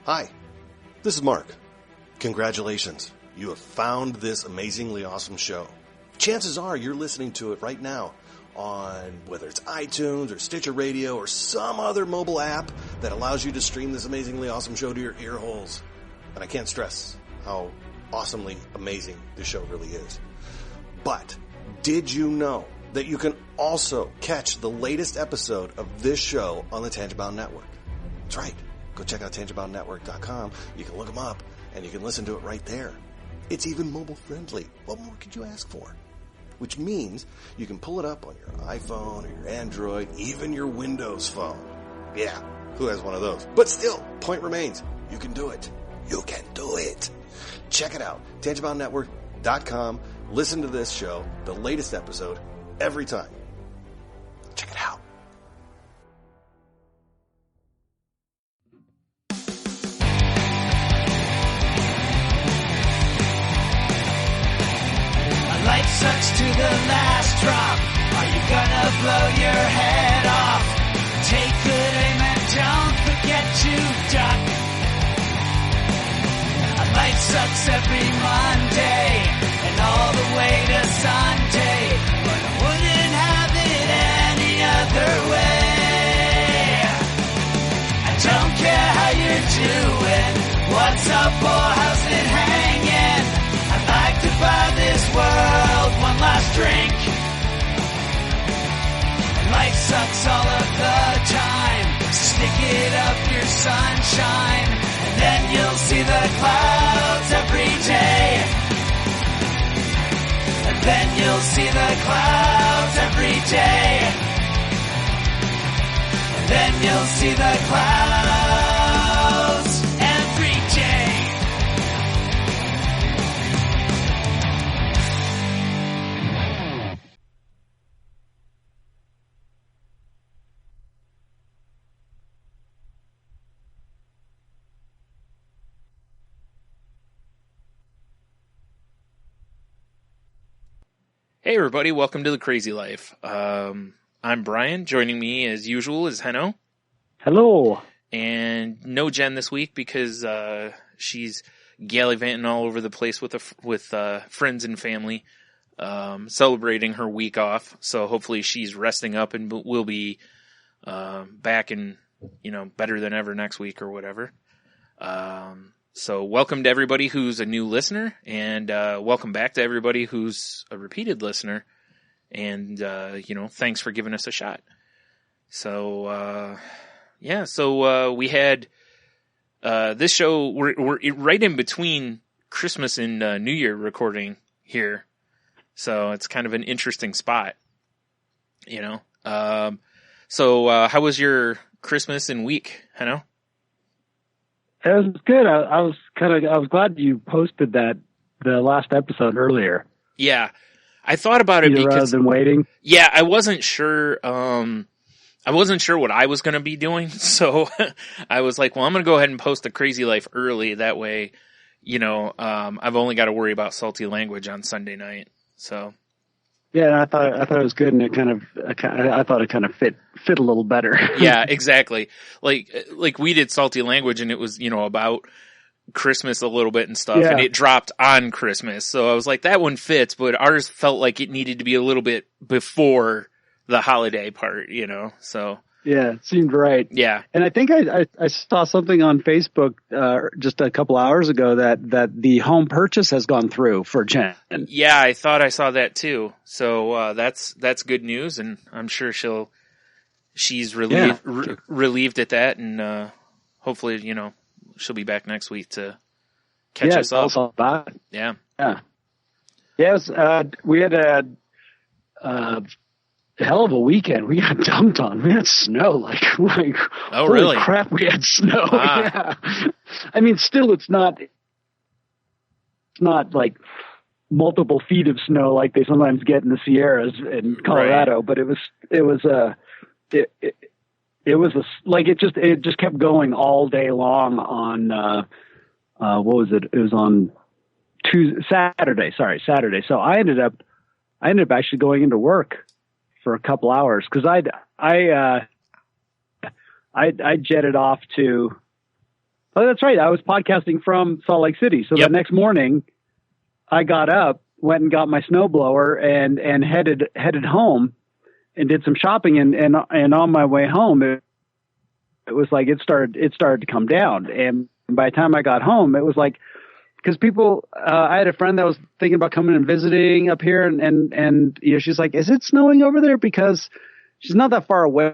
Hi, this is Mark. Congratulations. You have found this amazingly awesome show. Chances are you're listening to it right now on whether it's iTunes or Stitcher Radio or some other mobile app that allows you to stream this amazingly awesome show to your ear holes. And I can't stress how awesomely amazing this show really is. But did you know that you can also catch the latest episode of this show on the Tangibound Network? That's right. Go check out tangiboundnetwork.com. You can look them up and you can listen to it right there. It's even mobile friendly. What more could you ask for? Which means you can pull it up on your iPhone or your Android, even your Windows phone. Yeah, who has one of those? But still, point remains, you can do it. You can do it. Check it out, tangiboundnetwork.com. Listen to this show, the latest episode, every time. Check it out. Life sucks to the last drop. Are you gonna blow your head off? Take good aim and don't forget to duck. Life sucks every Monday and all the way to Sunday, but I wouldn't have it any other way. I don't care how you're doing, what's up or how's it hanging. I'd like to buy this world one last drink. Life sucks all of the time. Stick it up your sunshine, and then you'll see the clouds every day. And then you'll see the clouds every day. And then you'll see the clouds every day. Hey everybody, welcome to The Crazy Life. I'm Brian. Joining me as usual is Heno. Hello. And no Jen this week because she's gallivanting all over the place with friends and family, celebrating her week off. So hopefully she's resting up and will be back and better than ever next week or whatever. So welcome to everybody who's a new listener, and welcome back to everybody who's a repeated listener. And thanks for giving us a shot. So we had this show. We're right in between Christmas and New Year recording here, so it's kind of an interesting spot, So how was your Christmas and week, Heno? It was good. I was glad you posted the last episode earlier. Yeah, I thought about it rather than waiting. Yeah, I wasn't sure. I wasn't sure what I was going to be doing, so I was like, well, I'm going to go ahead and post the Crazy Life early. That way, I've only got to worry about Salty Language on Sunday night. So. Yeah, I thought it was good, and I thought it kind of fit a little better. Yeah, exactly. Like we did Salty Language, and it was about Christmas a little bit and stuff, yeah. And it dropped on Christmas, so I was like, that one fits. But ours felt like it needed to be a little bit before the holiday part, So yeah, it seemed right. Yeah, and I think I saw something on Facebook just a couple hours ago that the home purchase has gone through for Jen. Yeah, I thought I saw that too. So that's good news, and I'm sure she's relieved at that, and hopefully she'll be back next week to catch us up. Also that. Yeah. Yes, we had a hell of a weekend. We got dumped on. We had snow. Like oh, holy really? Crap, we had snow. Ah. Yeah. I mean, still, it's not like multiple feet of snow like they sometimes get in the Sierras in Colorado, right. But it just kept going all day long on what was it? It was on Saturday. So I ended up actually going into work for a couple hours because I jetted off to Oh, that's right. I was podcasting from Salt Lake City. So Yep. the next morning I got up, went and got my snowblower and headed home and did some shopping. And on my way home, it was like, it started to come down. And by the time I got home, it was like, because people, I had a friend that was thinking about coming and visiting up here, and you know, she's like, "Is it snowing over there?" Because she's not that far away,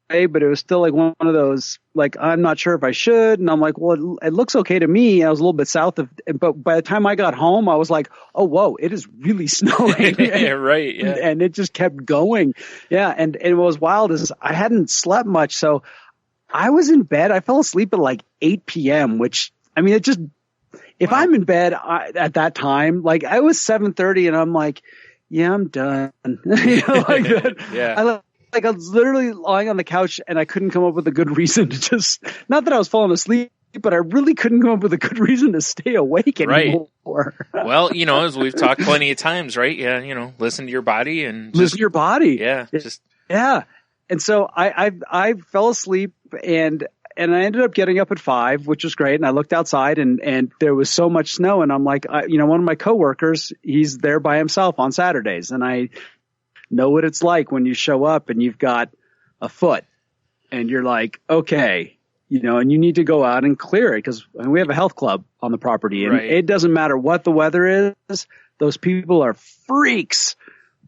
but it was still like one of those, like, I'm not sure if I should, and I'm like, well, it looks okay to me. I was a little bit south of, but by the time I got home, I was like, oh, whoa, it is really snowing. Yeah, right. Yeah. And it just kept going. Yeah, and what was wild is I hadn't slept much, so I was in bed. I fell asleep at like 8 p.m., which, I mean, it just. If I'm in bed at that time, like I was 7:30 and I'm like, yeah, I'm done. You know, like that. Yeah. I was literally lying on the couch and I couldn't come up with a good reason to just, not that I was falling asleep, but I really couldn't come up with a good reason to stay awake anymore. Right. Well, you know, as we've talked plenty of times, right? Yeah. You know, listen to your body and listen to your body. Yeah. Yeah. And so I fell asleep and I ended up getting up at 5, which was great. And I looked outside and there was so much snow. And I'm like, you know, one of my coworkers, he's there by himself on Saturdays. And I know what it's like when you show up and you've got a foot and you're like, okay, you know, and you need to go out and clear it because we have a health club on the property and Right. it doesn't matter what the weather is. Those people are freaks.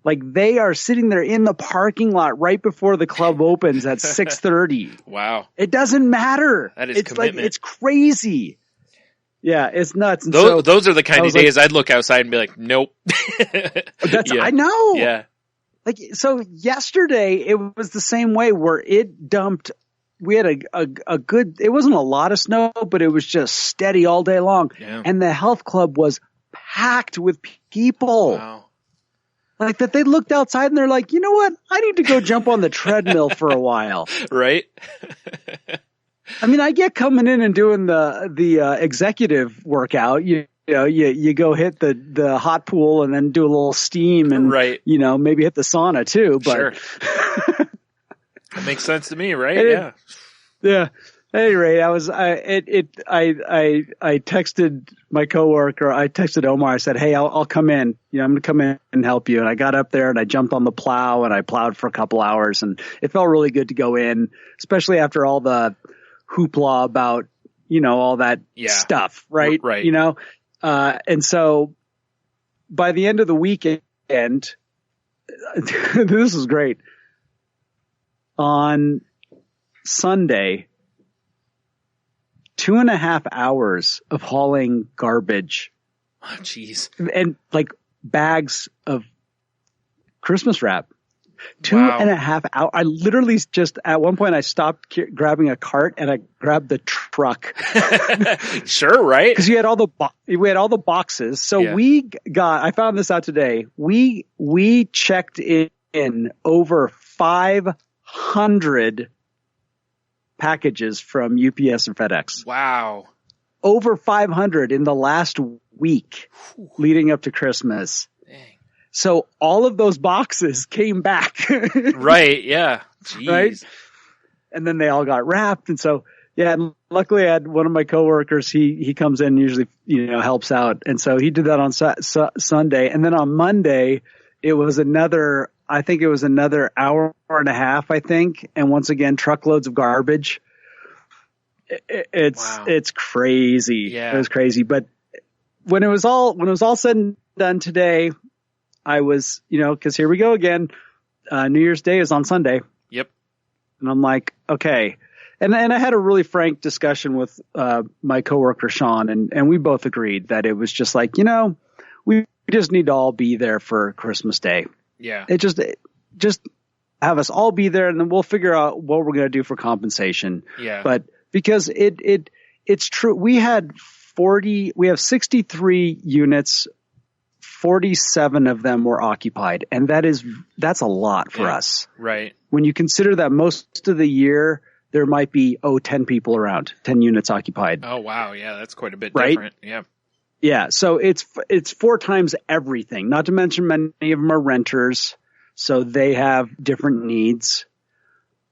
Like they are sitting there in the parking lot right before the club opens at 6:30. Wow. It doesn't matter. That is it's commitment. like, it's crazy. Yeah, it's nuts. And Those are the kind of like, days I'd look outside and be like, nope. Yeah. I know. Yeah. Like, so yesterday it was the same way where it dumped. We had a good, it wasn't a lot of snow, but it was just steady all day long. Yeah. And the health club was packed with people. Wow. Like that they looked outside and they're like, you know what? I need to go jump on the treadmill for a while. Right. I mean, I get coming in and doing the executive workout. You know, you go hit the hot pool and then do a little steam and, right. you know, maybe hit the sauna too. But Sure. That makes sense to me, right? And Yeah. At any rate, I texted my coworker. I texted Omar. I said, "Hey, I'll come in. You know, I'm going to come in and help you." And I got up there and I jumped on the plow and I plowed for a couple hours and it felt really good to go in, especially after all the hoopla about, you know, all that stuff, right? Right. You know, and so by the end of the weekend, this was great. On Sunday, 2.5 hours of hauling garbage. Oh, jeez. And like bags of Christmas wrap. 2.5 hours. I literally just, at one point I stopped grabbing a cart and I grabbed the truck. Sure, right? Because we had all the boxes. So I found this out today. We checked in over 500 packages from UPS and FedEx. Wow. Over 500 in the last week leading up to Christmas. Dang. So all of those boxes came back. Right. Yeah. Jeez. Right. And then they all got wrapped. And so, yeah, and luckily I had one of my coworkers. He comes in and usually, you know, helps out. And so he did that on Sunday. And then on Monday, it was another hour and a half, I think. And once again, truckloads of garbage. It's crazy. Yeah. It was crazy. But when it was all said and done today, I was, you know, cause here we go again. New Year's Day is on Sunday. Yep. And I'm like, okay. And I had a really frank discussion with, my coworker, Sean, and we both agreed that it was just like, you know, we just need to all be there for Christmas Day. Yeah. It just have us all be there and then we'll figure out what we're going to do for compensation. Yeah. But because it's true. We have 63 units. 47 of them were occupied. And that's a lot for us. Right. When you consider that most of the year there might be, 10 people around, 10 units occupied. Oh, wow. Yeah. That's quite a bit Right? different. Yeah. Yeah. So it's 4 times everything, not to mention many of them are renters. So they have different needs.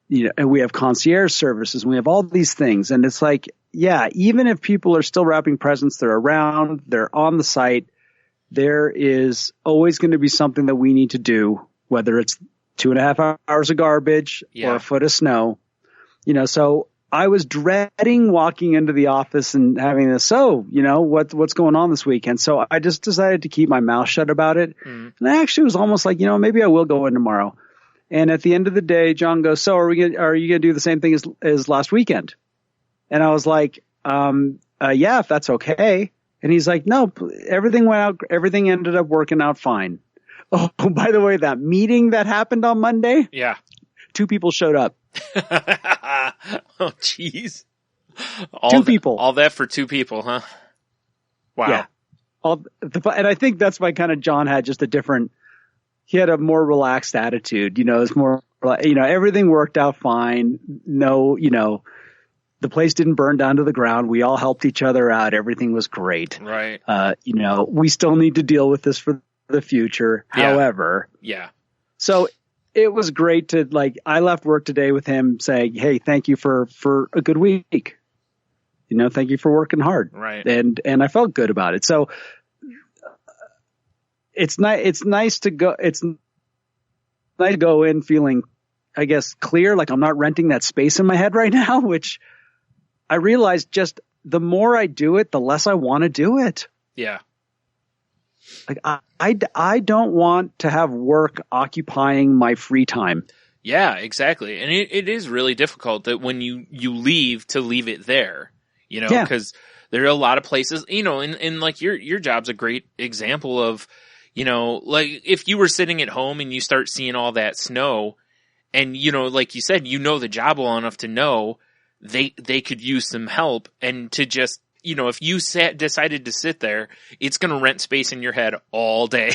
and we have concierge services, and we have all these things. And it's like, yeah, even if people are still wrapping presents, they're around, they're on the site, there is always going to be something that we need to do, whether it's 2.5 hours of garbage or a foot of snow. So I was dreading walking into the office and having this, what's going on this weekend? So I just decided to keep my mouth shut about it. And I actually was almost like, maybe I will go in tomorrow. And at the end of the day, John goes, so are you going to do the same thing as last weekend? And I was like, yeah, if that's okay. And he's like, no, everything ended up working out fine. Oh, by the way, that meeting that happened on Monday. Yeah. 2 people showed up. Oh, jeez. 2 people. All that for 2 people, huh? Wow. Yeah. And I think that's why kind of John had just he had a more relaxed attitude. It's more, everything worked out fine. No, the place didn't burn down to the ground. We all helped each other out. Everything was great. Right. We still need to deal with this for the future. Yeah. However. Yeah. So it was great to I left work today with him saying, hey, thank you for a good week. Thank you for working hard. Right. And I felt good about it. So it's nice to go in feeling, I guess, clear. Like I'm not renting that space in my head right now, which I realized just the more I do it, the less I want to do it. Yeah. Like I don't want to have work occupying my free time. Yeah, exactly. And it is really difficult that when you leave to leave it there, because there are a lot of places, and like your job's a great example of, like if you were sitting at home and you start seeing all that snow and, like you said, the job well enough to know they could use some help, and to just, if you decided to sit there, it's going to rent space in your head all day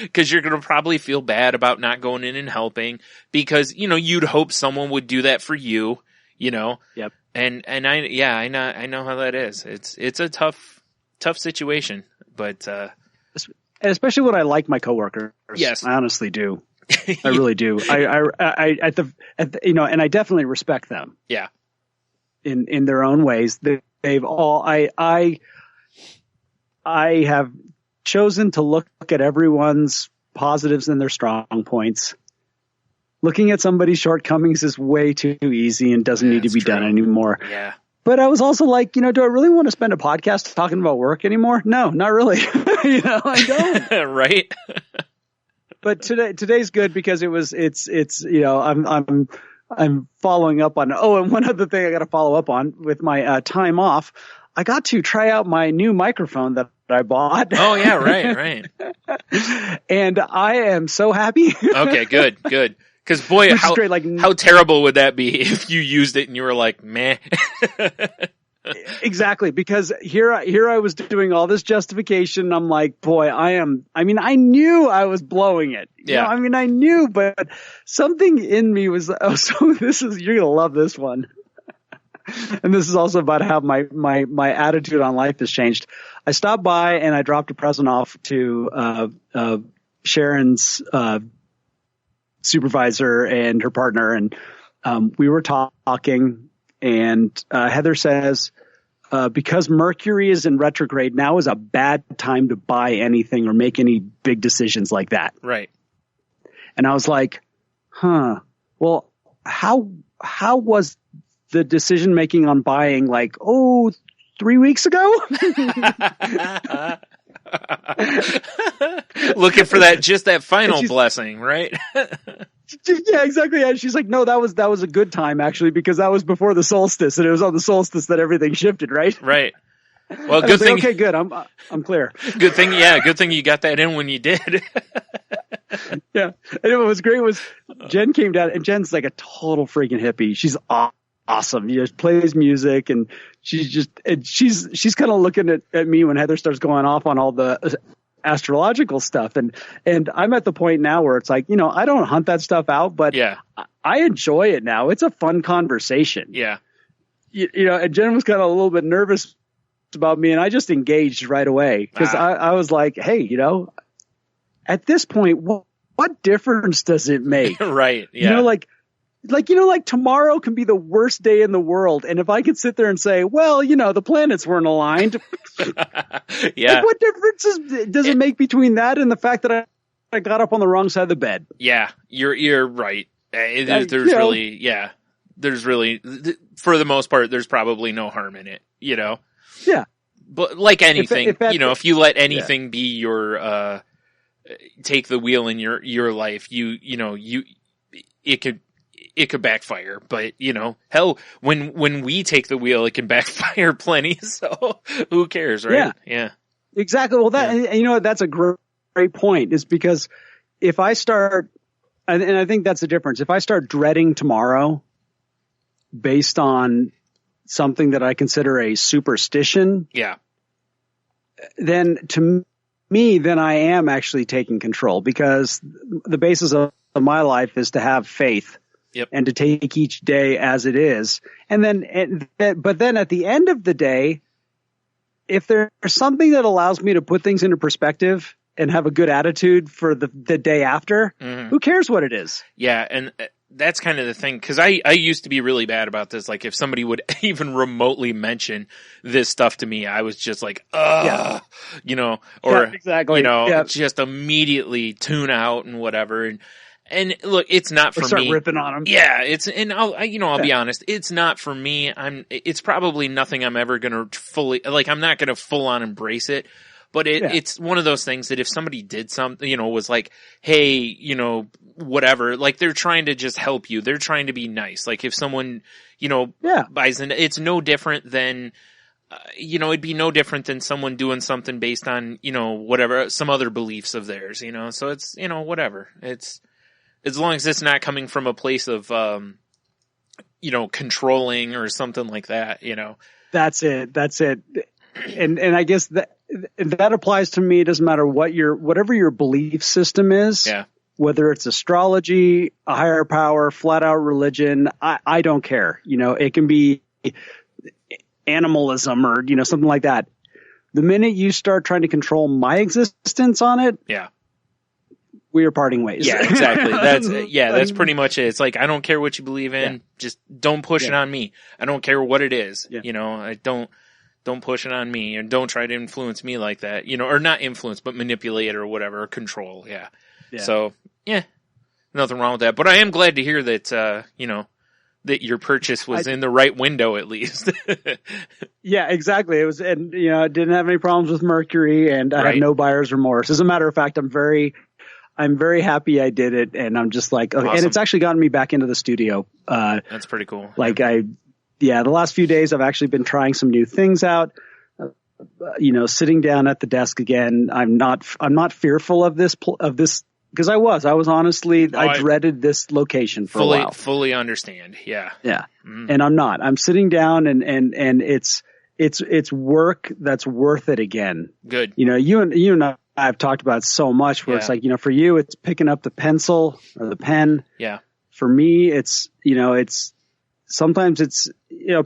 because you're going to probably feel bad about not going in and helping because, you'd hope someone would do that for you, Yep. And I know how that is. It's a tough situation, but, and especially when I like my coworkers. Yes. I honestly do. I really do. And I definitely respect them. Yeah. In their own ways. They've all, I have chosen to look at everyone's positives and their strong points. Looking at somebody's shortcomings is way too easy and doesn't need to be done anymore. Yeah. But I was also like, do I really want to spend a podcast talking about work anymore? No, not really. I don't. Right. But today's good because I'm following up on, and one other thing I got to follow up on with my time off, I got to try out my new microphone that I bought. Oh yeah, right. And I am so happy. Okay, good. Because boy, how terrible would that be if you used it and you were like, meh. Exactly, because here I was doing all this justification. I'm like, boy, I knew I was blowing it. Yeah. I knew, but something in me was, you're going to love this one. And this is also about how my attitude on life has changed. I stopped by and I dropped a present off to Sharon's supervisor and her partner, and we were talking, and Heather says, because Mercury is in retrograde, now is a bad time to buy anything or make any big decisions like that. Right. And I was like, well, how was the decision making on buying 3 weeks ago? Looking for that final blessing, right? Yeah, exactly. And she's like, no, that was a good time actually, because that was before the solstice, and it was on the solstice that everything shifted, right? Right. Well, good thing. Okay, good. I'm clear. Good thing. Yeah, good thing you got that in when you did. Yeah. And what was great was Jen came down, and Jen's like a total freaking hippie. She's awesome. She plays music, and she's kind of looking at me when Heather starts going off on all the astrological stuff. And I'm at the point now where it's like, I don't hunt that stuff out, but yeah, I enjoy it now. It's a fun conversation. Yeah. And Jen was kind of a little bit nervous about me, and I just engaged right away because I was like, hey, at this point, what difference does it make? Right. Yeah. like tomorrow can be the worst day in the world. And if I could sit there and say, well, the planets weren't aligned. Yeah. Like, what difference does it make between that and the fact that I got up on the wrong side of the bed? Yeah, you're right. There's really, for the most part, there's probably no harm in it, Yeah. But like anything, if you let anything be your, take the wheel in your life, it could backfire, but hell, when we take the wheel, it can backfire plenty. So who cares, right? Yeah. Exactly. Well, that's a great point, is because if I start, and I think that's the difference. If I start dreading tomorrow based on something that I consider a superstition, then to me, then I am actually taking control, because the basis of my life is to have faith. Yep. And to take each day as it is. But then at the end of the day, if there's something that allows me to put things into perspective and have a good attitude for the day after, who cares what it is? Yeah. And that's kind of the thing. Cause I used to be really bad about this. Like, if somebody would even remotely mention this stuff to me, I was just like, exactly. Just immediately tune out and whatever. And look, it's not for me. Start ripping on them. Yeah, I'll be honest. It's not for me. It's probably nothing I'm ever going to fully, I'm not going to full on embrace it, but it's one of those things that if somebody did something, was like, hey, whatever, like, they're trying to just help you. They're trying to be nice. Like, if someone, buys in, it's no different than, it'd be no different than someone doing something based on, whatever, some other beliefs of theirs, so it's, whatever. It's, as long as it's not coming from a place of, controlling or something like that, That's it. And I guess that applies to me. It doesn't matter whatever your belief system is. Yeah. Whether it's astrology, a higher power, flat out religion, I don't care. It can be animalism or, something like that. The minute you start trying to control my existence on it. Yeah. We are parting ways. Yeah, exactly. That's pretty much it. It's like, I don't care what you believe in. Just don't push it on me. I don't care what it is. I don't push it on me, and don't try to influence me like that, or not influence, but manipulate or whatever, or control. Yeah. So, nothing wrong with that. But I am glad to hear that, that your purchase was in the right window, at least. Yeah, exactly. It was, and, I didn't have any problems with Mercury, and I have no buyer's remorse. As a matter of fact, I'm very happy I did it, and I'm just like, okay. Awesome. And it's actually gotten me back into the studio. That's pretty cool. The last few days I've actually been trying some new things out. Sitting down at the desk again. I'm not fearful of this because I was honestly, I dreaded this location for a while. Fully understand. Yeah. Yeah. And I'm not. I'm sitting down and it's work that's worth it again. Good. You and I've talked about so much where it's like, for you, it's picking up the pencil or the pen. Yeah. For me, it's sometimes it's,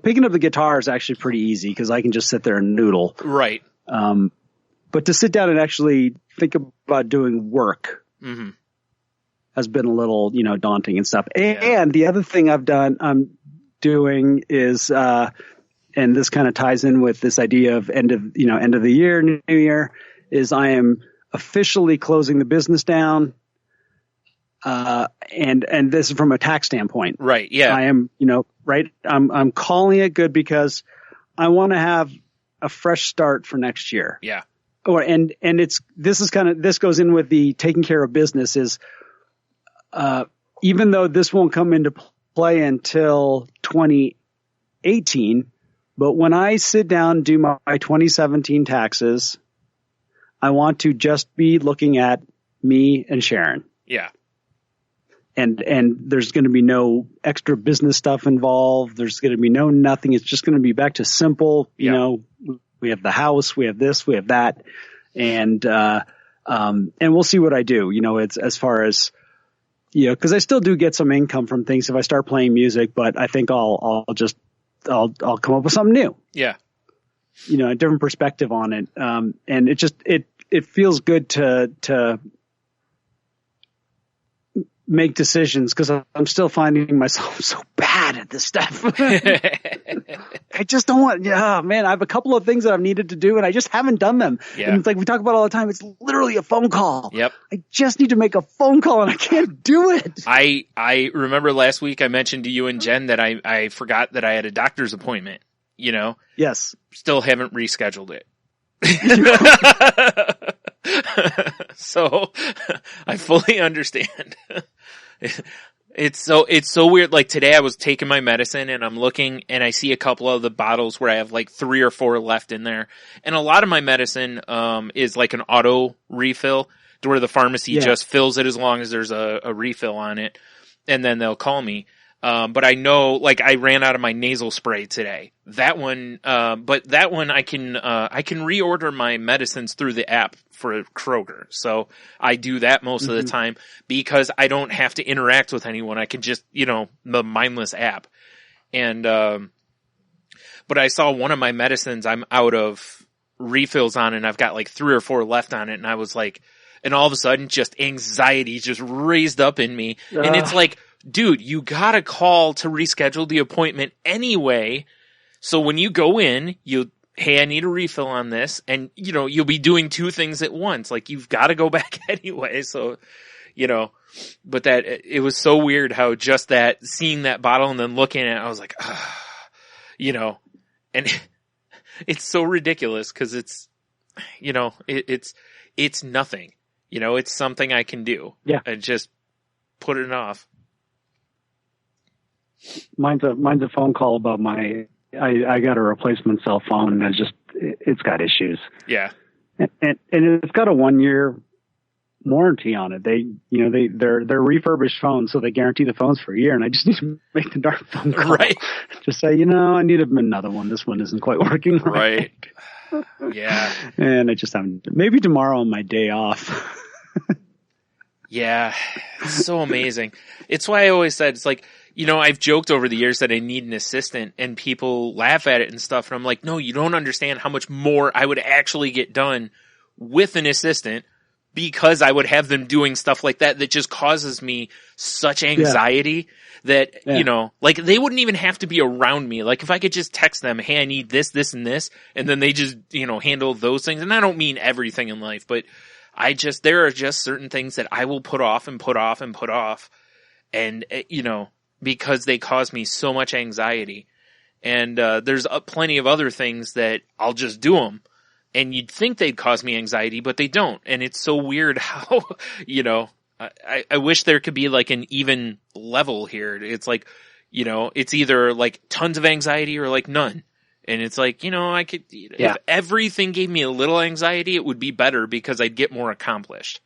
picking up the guitar is actually pretty easy because I can just sit there and noodle. Right. But to sit down and actually think about doing work has been a little, daunting and stuff. And the other thing I'm doing is, and this kind of ties in with this idea of end of the year, new year, is I am officially closing the business down. And this is from a tax standpoint. Right. Yeah. I am, right. I'm calling it good because I want to have a fresh start for next year. Yeah. This goes in with the taking care of business is, even though this won't come into play until 2018, but when I sit down and do my 2017 taxes, I want to just be looking at me and Sharon. Yeah. And there's going to be no extra business stuff involved. There's going to be nothing. It's just going to be back to simple, we have the house, we have this, we have that. And we'll see what I do, it's as far as, cause I still do get some income from things if I start playing music, but I think I'll come up with something new. Yeah. A different perspective on it. And it feels good to make decisions because I'm still finding myself so bad at this stuff. I just don't want, man, I have a couple of things that I've needed to do and I just haven't done them. Yeah. And it's like we talk about all the time. It's literally a phone call. Yep. I just need to make a phone call and I can't do it. I remember last week I mentioned to you and Jen that I forgot that I had a doctor's appointment, you know? Yes. Still haven't rescheduled it. So I fully understand. It's so weird. Like today I was taking my medicine and I'm looking and I see a couple of the bottles where I have like 3 or 4 left in there. And a lot of my medicine, is like an auto refill to where the pharmacy just fills it as long as there's a refill on it. And then they'll call me. But I know, like, I ran out of my nasal spray today. That one, but that one I can reorder my medicines through the app for Kroger. So I do that most of the time because I don't have to interact with anyone. I can just, the mindless app. And, but I saw one of my medicines I'm out of refills on and I've got like 3 or 4 left on it. And I was like, and all of a sudden just anxiety just raised up in me. And it's like, dude, you gotta call to reschedule the appointment anyway. So when you go in, hey, I need a refill on this. And, you'll be doing 2 things at once. Like, you've gotta go back anyway. So, but it was so weird how just that, seeing that bottle and then looking at it, I was like, and it's so ridiculous because it's, it's nothing. It's something I can do. Yeah. And just put it off. Mine's a phone call about I got a replacement cell phone and it's got issues. Yeah. And it's got a 1-year warranty on it. They're refurbished phones, so they guarantee the phones for a year. And I just need to make the darn phone call. Right. Just say, I need another one. This one isn't quite working right. Yeah. And I just haven't. Maybe tomorrow on my day off. Yeah. It's so amazing. It's why I always said, it's like, I've joked over the years that I need an assistant and people laugh at it and stuff. And I'm like, no, you don't understand how much more I would actually get done with an assistant because I would have them doing stuff like that just causes me such anxiety that, like they wouldn't even have to be around me. Like if I could just text them, hey, I need this, this, and this, and then they just, handle those things. And I don't mean everything in life, but there are just certain things that I will put off and put off and put off. And, because they cause me so much anxiety. And there's plenty of other things that I'll just do them. And you'd think they'd cause me anxiety, but they don't. And it's so weird how, I wish there could be like an even level here. It's like, it's either like tons of anxiety or like none. And it's like, I could, if everything gave me a little anxiety, it would be better because I'd get more accomplished,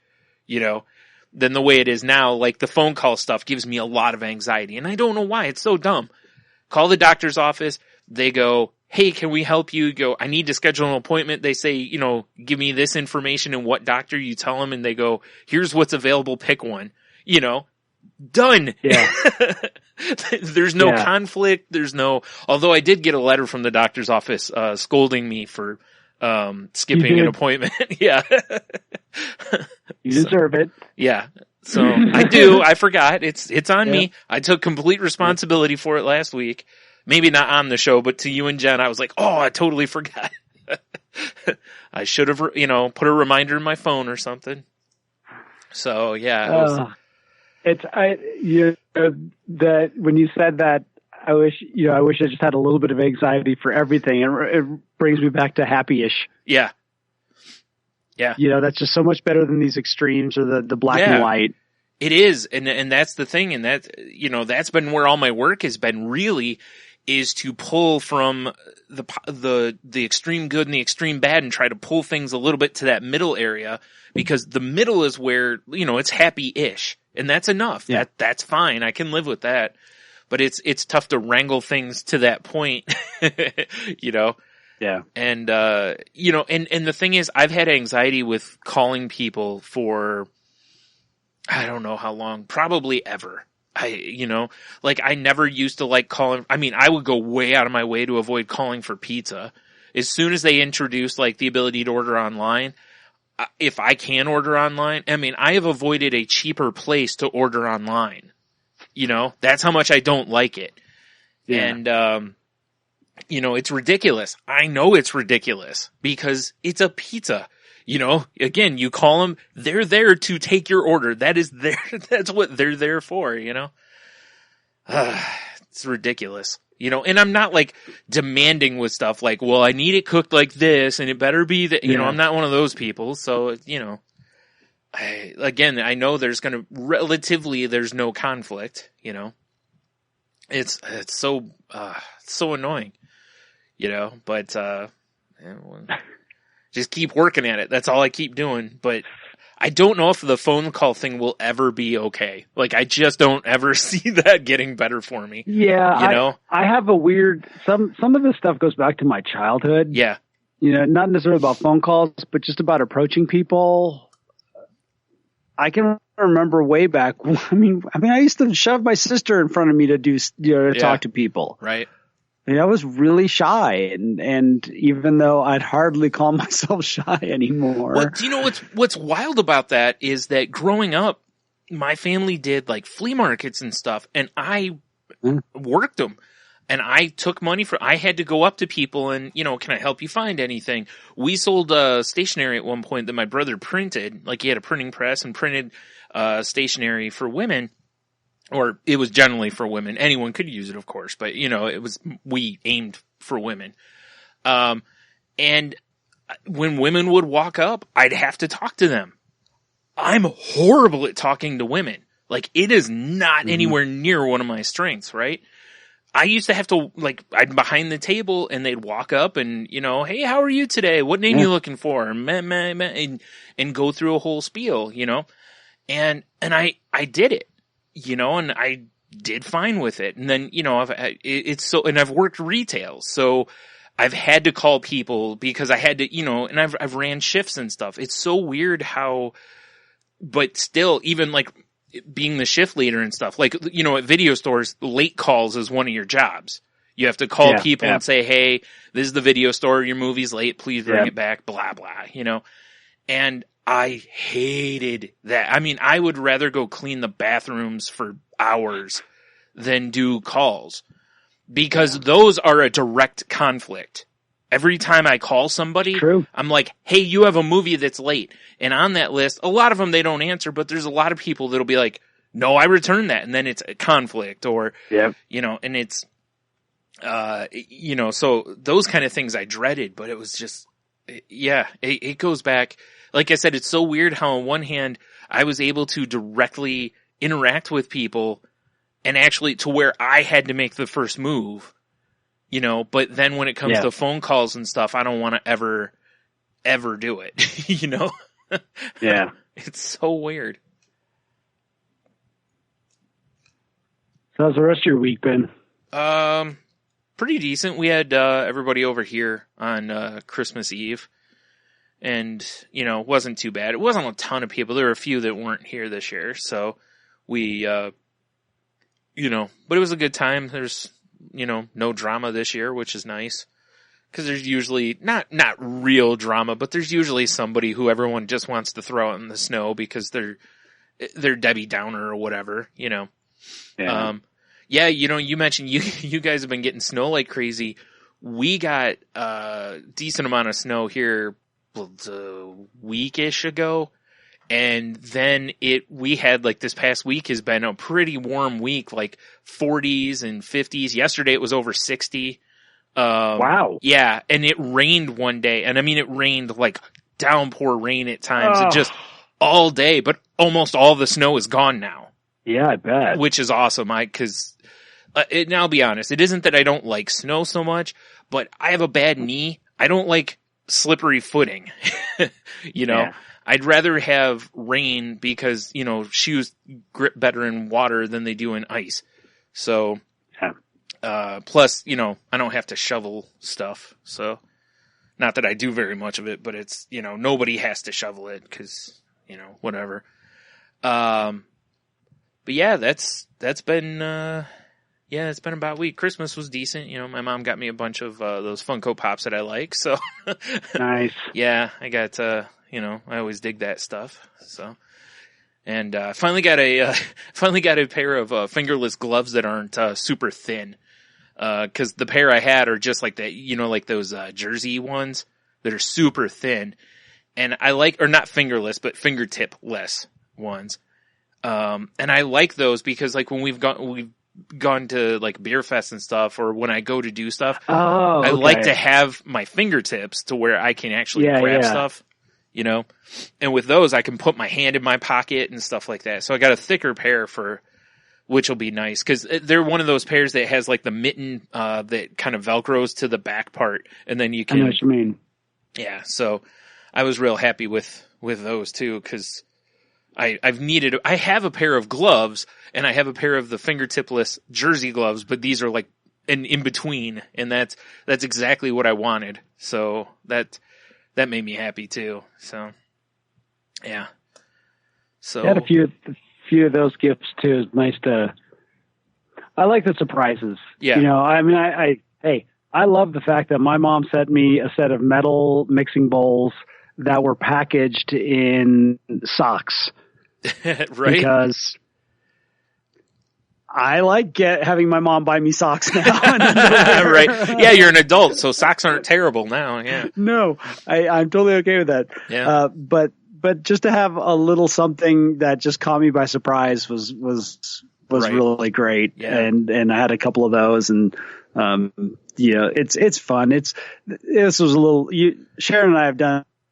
than the way it is now. Like the phone call stuff gives me a lot of anxiety and I don't know why. It's so dumb. Call the doctor's office. They go, hey, can we help you? Go, I need to schedule an appointment. They say, give me this information and what doctor. You tell them and they go, here's what's available. Pick one, done. Yeah. There's no conflict. Although I did get a letter from the doctor's office, scolding me for, skipping an appointment. Yeah. You deserve it. Yeah. So I do. I forgot. It's on me. I took complete responsibility for it last week. Maybe not on the show, but to you and Jen, I was like, oh, I totally forgot. I should have, put a reminder in my phone or something. So yeah. That when you said that, I wish I just had a little bit of anxiety for everything. It brings me back to happy-ish. Yeah. Yeah. That's just so much better than these extremes or the black and white. It is. And that's the thing. And that's been where all my work has been really is to pull from the extreme good and the extreme bad and try to pull things a little bit to that middle area because the middle is where, it's happy-ish and that's enough. Yeah. That's fine. I can live with that. But it's tough to wrangle things to that point, Yeah. And, and the thing is, I've had anxiety with calling people for, I don't know how long, probably ever. I never used to like calling. I mean, I would go way out of my way to avoid calling for pizza. As soon as they introduced like the ability to order online, if I can order online, I mean, I have avoided a cheaper place to order online. You know, that's how much I don't like it. Yeah. And, you know, it's ridiculous. I know it's ridiculous because it's a pizza. You know, again, you call them, they're there to take your order. That's what they're there for, you know? It's ridiculous. You know, and I'm not like demanding with stuff like, well, I need it cooked like this and it better be that, you know, I'm not one of those people. So, you know, I know there's there's no conflict, you know. It's so annoying, you know, but, just keep working at it. That's all I keep doing. But I don't know if the phone call thing will ever be okay. Like, I just don't ever see that getting better for me. Yeah. You know? I have a weird, some of this stuff goes back to my childhood. Yeah. You know, not necessarily about phone calls, but just about approaching people. I can remember way back. I mean, I used to shove my sister in front of me to talk to people. Right. I mean, I was really shy, and even though I'd hardly call myself shy anymore. Well, do you know what's wild about that is that growing up, my family did like flea markets and stuff, and I worked them. And I took money I had to go up to people and, you know, can I help you find anything? We sold stationery at one point that my brother printed. Like, he had a printing press and printed stationery for women. Or it was generally for women. Anyone could use it, of course, but, you know, we aimed for women. And when women would walk up, I'd have to talk to them. I'm horrible at talking to women. Like, it is not anywhere near one of my strengths, right? I used to have to, like, I'd behind the table and they'd walk up and, you know, hey, how are you today? What name you looking for? And go through a whole spiel, you know? And I did it. You know, and I did fine with it. And then, you know, I've worked retail, so I've had to call people because I had to, you know, and I've ran shifts and stuff. It's so weird but still, even like being the shift leader and stuff, like, you know, at video stores, late calls is one of your jobs. You have to call people and say, hey, this is the video store, your movie's late, please bring it back, blah, blah, you know, and I hated that. I mean, I would rather go clean the bathrooms for hours than do calls because those are a direct conflict. Every time I call somebody, I'm like, hey, you have a movie that's late. And on that list, a lot of them, they don't answer, but there's a lot of people that'll be like, no, I returned that. And then it's a conflict or, you know, and it's, you know, so those kind of things I dreaded, but it was just, it goes back. Like I said, it's so weird how on one hand, I was able to directly interact with people and actually to where I had to make the first move, you know, but then when it comes to phone calls and stuff, I don't want to ever do it, you know? Yeah. It's so weird. So how's the rest of your week been? Pretty decent. We had, everybody over here on, Christmas Eve. And, you know, it wasn't too bad. It wasn't a ton of people. There were a few that weren't here this year. So we, you know, but it was a good time. There's, you know, no drama this year, which is nice. Cause there's usually not real drama, but there's usually somebody who everyone just wants to throw out in the snow because they're Debbie Downer or whatever, you know. Yeah. You know, you mentioned you guys have been getting snow like crazy. We got a decent amount of snow here a week-ish ago, and then we had like this past week has been a pretty warm week, like 40s and 50s. Yesterday it was over 60. Wow. Yeah, and it rained one day, and I mean it rained like downpour rain at times, and just all day, but almost all the snow is gone now. Yeah, I bet. Which is awesome, because and I'll be honest, it isn't that I don't like snow so much, but I have a bad knee. I don't like slippery footing, you know. I'd rather have rain because, you know, shoes grip better in water than they do in ice. So, plus, you know, I don't have to shovel stuff. So, not that I do very much of it, but it's, you know, nobody has to shovel it because, you know, whatever. But yeah, that's been, it's been about a week. Christmas was decent. You know, my mom got me a bunch of those Funko Pops that I like. So nice. Yeah, I got You know, I always dig that stuff. So, and finally got a pair of fingerless gloves that aren't super thin. Because the pair I had are just like that, you know, like those jersey ones that are super thin. And I like, or not fingerless, but fingertip-less ones. And I like those because like when we've gone to like beer fest and stuff, or when I go to do stuff, I like to have my fingertips to where I can actually grab stuff, you know. And with those, I can put my hand in my pocket and stuff like that. So I got a thicker pair which will be nice because they're one of those pairs that has like the mitten that kind of velcros to the back part, and then you can. I know what you mean. Yeah, so I was real happy with those too because I have a pair of gloves and I have a pair of the fingertipless jersey gloves, but these are like in between, and that's exactly what I wanted. So that made me happy too. So yeah. So I had a few of those gifts too. It's nice I like the surprises. Yeah. You know, I mean, I love the fact that my mom sent me a set of metal mixing bowls that were packaged in socks. Right. Because I like having my mom buy me socks now. Right. Yeah, you're an adult, so socks aren't terrible now. Yeah. No, I'm totally okay with that. Yeah. But just to have a little something that just caught me by surprise was right. really great. Yeah. And I had a couple of those, and it's fun. This was a little. Sharon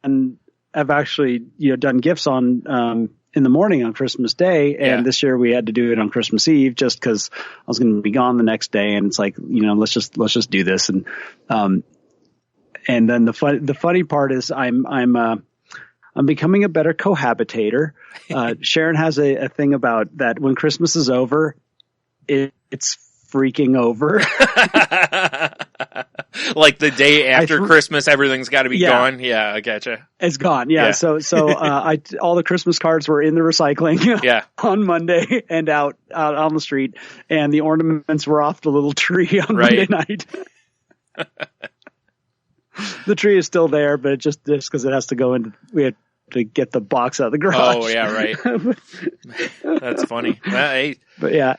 and I have actually done gifts on in the morning on Christmas Day, and this year we had to do it on Christmas Eve just because I was going to be gone the next day, and it's like let's just do this, and then the funny part is I'm becoming a better cohabitator. Sharon has a thing about that when Christmas is over, it's freaking over. Like the day after Christmas, everything's got to be gone. Yeah, I gotcha. It's gone. Yeah. So all the Christmas cards were in the recycling on Monday and out on the street, and the ornaments were off the little tree on Monday night. The tree is still there, but just because it has to go in, we had to get the box out of the garage. Oh yeah, right. That's funny. But yeah.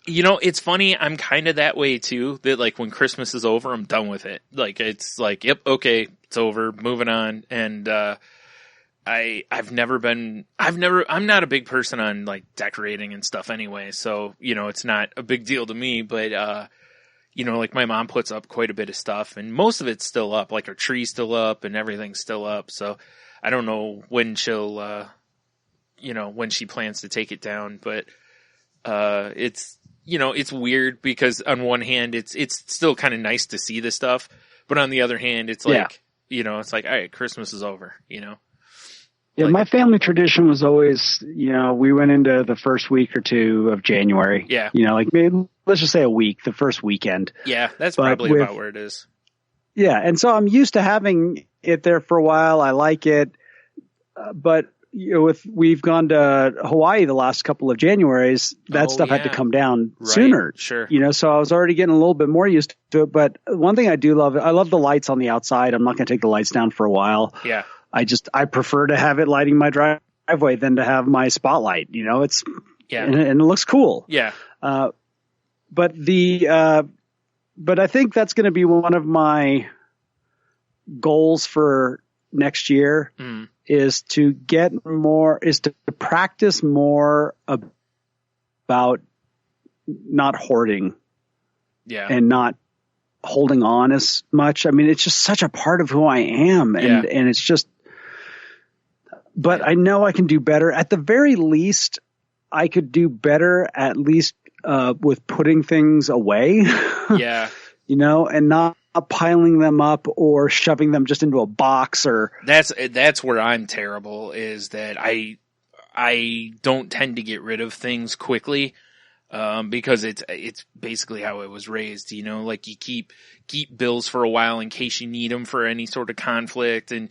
It's funny. I'm kind of that way too. That like when Christmas is over, I'm done with it. Like it's like, yep, okay, it's over, moving on. And I'm not a big person on like decorating and stuff anyway. So it's not a big deal to me. But like my mom puts up quite a bit of stuff, and most of it's still up. Like our tree's still up, and everything's still up. So I don't know when she'll, when she plans to take it down, but. It's weird because on one hand, it's still kind of nice to see this stuff, but on the other hand, it's like, it's like, all right, Christmas is over, Yeah. Like, my family tradition was always, we went into the first week or two of January. Yeah. Like maybe, let's just say a week, the first weekend. Yeah. That's probably about where it is. Yeah. And so I'm used to having it there for a while. I like it. But we've gone to Hawaii the last couple of Januaries, that stuff had to come down sooner. Sure. So I was already getting a little bit more used to it. But one thing I do love, I love the lights on the outside. I'm not going to take the lights down for a while. Yeah. I prefer to have it lighting my driveway than to have my spotlight. It's and it looks cool. Yeah. But I think that's going to be one of my goals for next year. Is to practice more about not hoarding. Yeah. And not holding on as much. I mean, it's just such a part of who I am. And it's just, but I know I can do better. At the very least, I could do better at least with putting things away. Yeah. And not piling them up or shoving them just into a box or that's where I'm terrible, is that I don't tend to get rid of things quickly, because it's basically how I was raised, like you keep bills for a while in case you need them for any sort of conflict, and,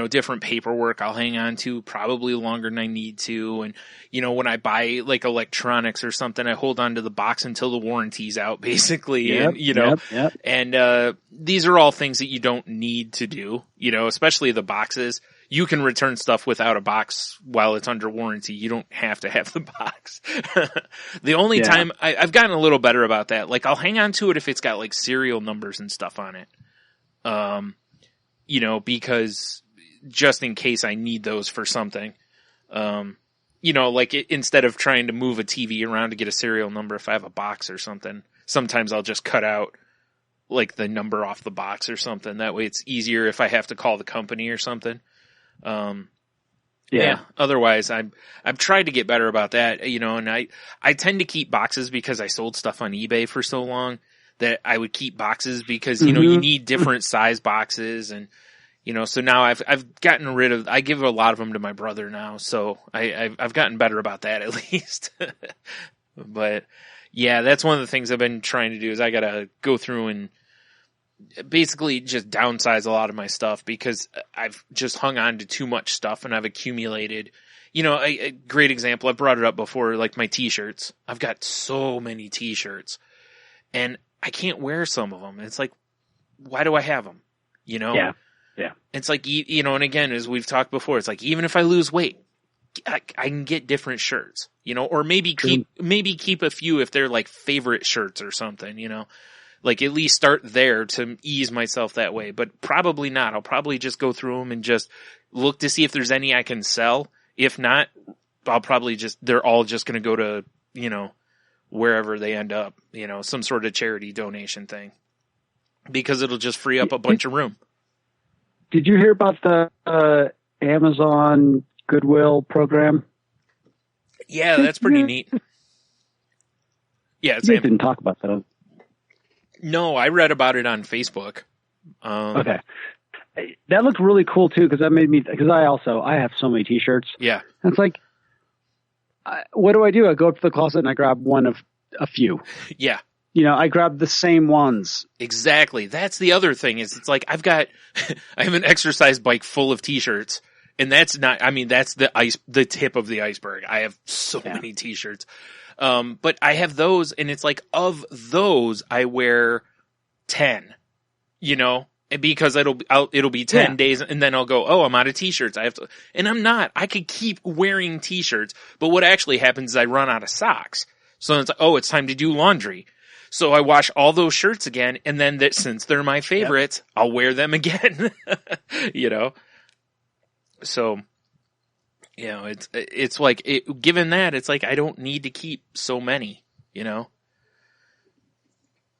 different paperwork I'll hang on to probably longer than I need to. And, when I buy like electronics or something, I hold on to the box until the warranty's out, basically. And, these are all things that you don't need to do, especially the boxes. you can return stuff without a box while it's under warranty. You don't have to have the box. The only time I've gotten a little better about that, like I'll hang on to it if it's got like serial numbers and stuff on it. You know, because just in case I need those for something. You know, like instead of trying to move a TV around to get a serial number, if I have a box or something, sometimes I'll just cut out like the number off the box or something. That way it's easier if I have to call the company or something. Otherwise I've tried to get better about that, you know, and I tend to keep boxes because I sold stuff on eBay for so long that I would keep boxes because, you know, you need different size boxes and, you know, so now I've gotten rid of, I give a lot of them to my brother now. So I've gotten better about that at least. But yeah, that's one of the things I've been trying to do is I got to go through and basically just downsize a lot of my stuff because I've just hung on to too much stuff and I've accumulated, you know, a great example. I brought it up before, like my t-shirts. I've got so many t-shirts and I can't wear some of them. It's like, why do I have them? You know? Yeah. Yeah. It's like, you know, and again, as we've talked before, it's like, even if I lose weight, I can get different shirts, you know, or maybe keep a few if they're like favorite shirts or something, you know. Like at least start there to ease myself that way, but probably not. I'll probably just go through them and just look to see if there's any I can sell. If not, I'll probably they're all just going to go to, you know, wherever they end up, you know, some sort of charity donation thing because it'll just free up a bunch of room. Did you hear about the Amazon Goodwill program? Yeah, that's pretty neat. Yeah, you didn't talk about that. No, I read about it on Facebook. Okay. That looked really cool too, because that made me, because I have so many t-shirts. Yeah. And it's like, what do? I go up to the closet and I grab one of a few. Yeah. You know, I grab the same ones. Exactly. That's the other thing is it's like I have an exercise bike full of t-shirts and that's the tip of the iceberg. I have so many t-shirts. But I have those and it's like of those I wear 10, you know, because it'll be 10 days and then I'll go, oh, I'm out of t-shirts. And I'm not, I could keep wearing t-shirts, but what actually happens is I run out of socks. So it's like, oh, it's time to do laundry. So I wash all those shirts again. And then since they're my favorites, I'll wear them again, you know? So, you know, it's like, given that, it's like, I don't need to keep so many, you know?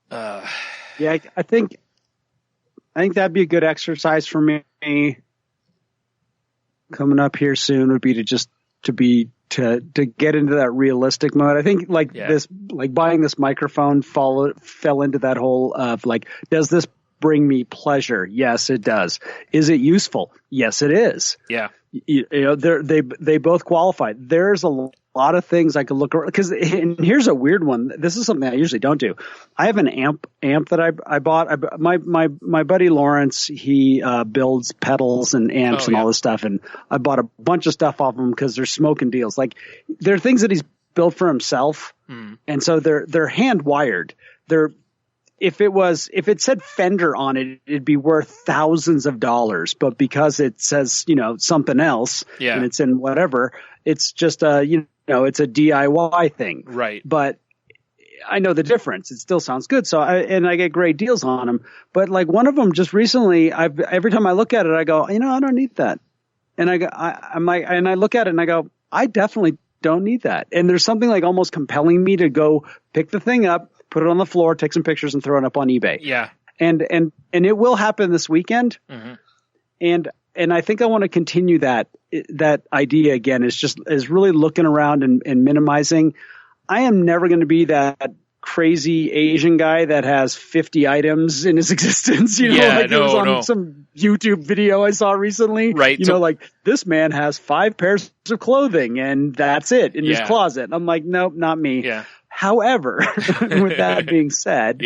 Yeah, I think that'd be a good exercise for me coming up here soon would be to get into that realistic mode. I think buying this microphone fell into that whole of like, does this bring me pleasure? Yes, it does. Is it useful? Yes, it is. Yeah. You know, they both qualify. There's a lot of things I could look around and here's a weird one. This is something I usually don't do. I have an amp that I bought. My buddy Lawrence, he builds pedals and amps and all this stuff. And I bought a bunch of stuff off him because they're smoking deals. Like they're things that he's built for himself. And so they're hand wired. If it said Fender on it, it'd be worth thousands of dollars. But because it says, you know, something else and it's in whatever, it's just it's a DIY thing. Right. But I know the difference. It still sounds good. So I get great deals on them. But like one of them just recently, every time I look at it, I go, you know, I don't need that. And I look at it and I go, I definitely don't need that. And there's something like almost compelling me to go pick the thing up, put it on the floor, take some pictures and throw it up on eBay. Yeah. And it will happen this weekend. Mm-hmm. And I think I want to continue that idea again is really looking around and minimizing. I am never going to be that crazy Asian guy that has 50 items in his existence. You know, it was on some YouTube video I saw recently. Right. You know, like this man has 5 pairs of clothing and that's it in his closet. I'm like, nope, not me. Yeah. However, with that being said,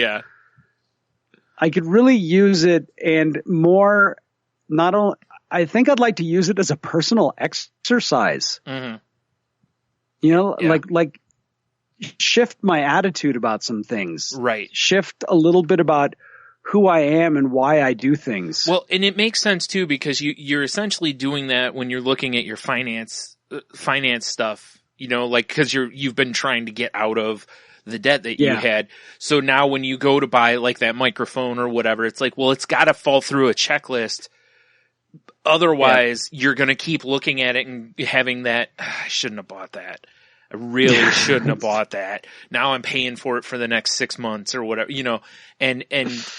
I could really use it and more, not only, I think I'd like to use it as a personal exercise. Mm-hmm. You know, like shift my attitude about some things. Right. Shift a little bit about who I am and why I do things. Well, and it makes sense too, because you're essentially doing that when you're looking at your finance stuff, you know, like, cause you've been trying to get out of the debt that you had. So now when you go to buy like that microphone or whatever, it's like, well, it's got to fall through a checklist. Otherwise, you're going to keep looking at it and having that, I shouldn't have bought that. I really shouldn't have bought that. Now I'm paying for it for the next 6 months or whatever, you know, and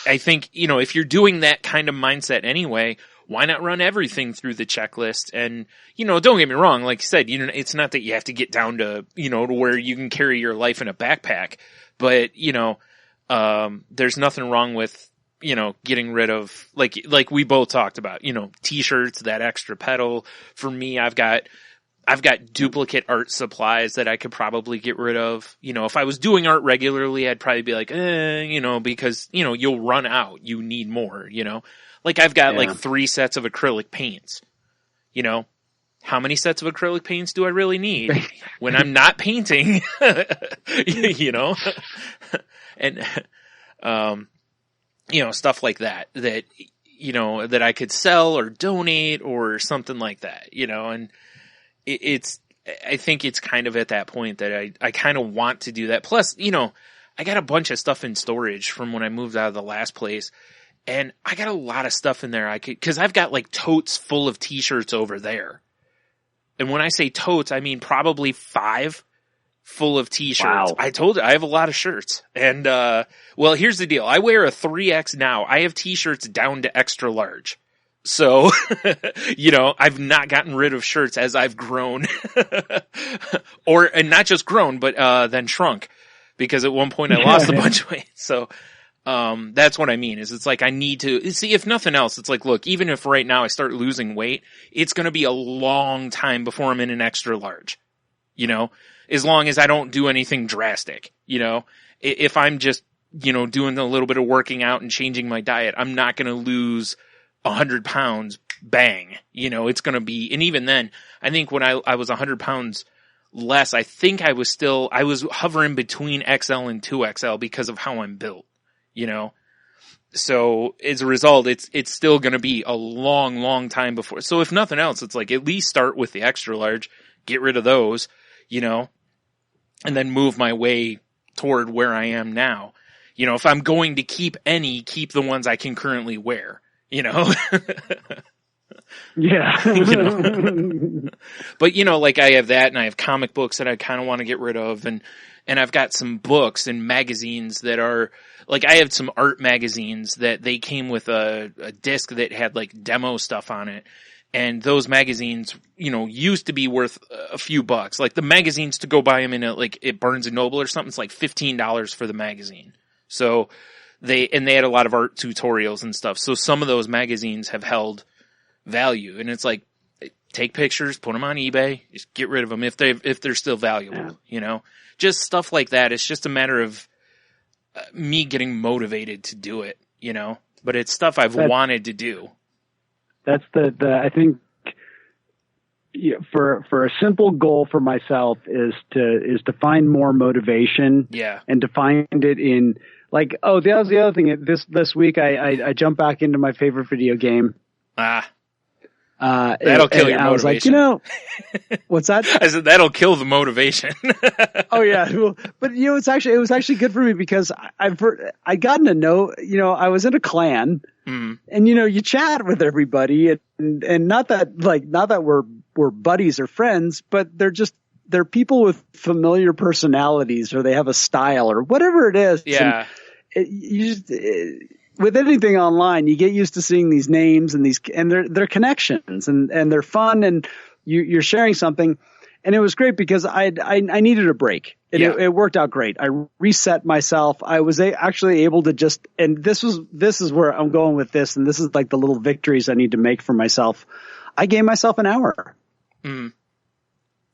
I think, you know, if you're doing that kind of mindset anyway, why not run everything through the checklist? And, you know, don't get me wrong. Like you said, you know, it's not that you have to get down to, you know, to where you can carry your life in a backpack, but, you know, there's nothing wrong with, you know, getting rid of, like we both talked about, you know, t-shirts, that extra pedal. For me, I've got duplicate art supplies that I could probably get rid of. You know, if I was doing art regularly, I'd probably be like, you know, because, you know, you'll run out. You need more, you know. Like I've got like 3 sets of acrylic paints. You know, how many sets of acrylic paints do I really need when I'm not painting? You know, and, you know, stuff like that, you know, that I could sell or donate or something like that, you know, and I think it's kind of at that point that I kind of want to do that. Plus, you know, I got a bunch of stuff in storage from when I moved out of the last place. And I got a lot of stuff in there cause I've got like totes full of t-shirts over there. And when I say totes, I mean probably 5 full of t-shirts. Wow. I told you, I have a lot of shirts. And, well, here's the deal. I wear a 3X now. I have t-shirts down to extra large. So, you know, I've not gotten rid of shirts as I've grown and not just grown, but, then shrunk because at one point I lost a bunch of weight. So, that's what I mean is it's like I need to see, if nothing else, it's like, look, even if right now I start losing weight, it's going to be a long time before I'm in an extra large, you know, as long as I don't do anything drastic, you know, if I'm just, you know, doing a little bit of working out and changing my diet, I'm not going to lose 100 pounds bang, you know, it's going to be, and even then I think when I was 100 pounds less, I think I was hovering between XL and 2XL because of how I'm built. You know, so as a result, it's still going to be a long, long time before. So if nothing else, it's like at least start with the extra large, get rid of those, you know, and then move my way toward where I am now. You know, if I'm going to keep the ones I can currently wear, you know. Yeah. You know? But, you know, like I have that and I have comic books that I kind of want to get rid of. And I've got some books and magazines that are, like I have some art magazines that they came with a disc that had like demo stuff on it. And those magazines, you know, used to be worth a few bucks. Like the magazines to go buy them in at Barnes & Noble or something, it's like $15 for the magazine. So they had a lot of art tutorials and stuff. So some of those magazines have held value. And it's like, take pictures, put them on eBay, just get rid of them if they're still valuable, you know, just stuff like that. It's just a matter of me getting motivated to do it, you know, but it's stuff I've wanted to do. That's I think for a simple goal for myself is to find more motivation. Yeah. And to find it in like, that was the other thing. This week I jumped back into my favorite video game. That'll kill your motivation. I was like, you know, what's that? I said, that'll kill the motivation. Oh yeah. Well, but you know, it was actually good for me because I'd gotten to know, you know, I was in a clan and, you know, you chat with everybody and not that we're buddies or friends, but they're people with familiar personalities or they have a style or whatever it is. Yeah. With anything online, you get used to seeing these names and they're connections and they're fun and you're sharing something. And it was great because I needed a break and it worked out great. I reset myself. I was actually able to and this is where I'm going with this. And this is like the little victories I need to make for myself. I gave myself an hour.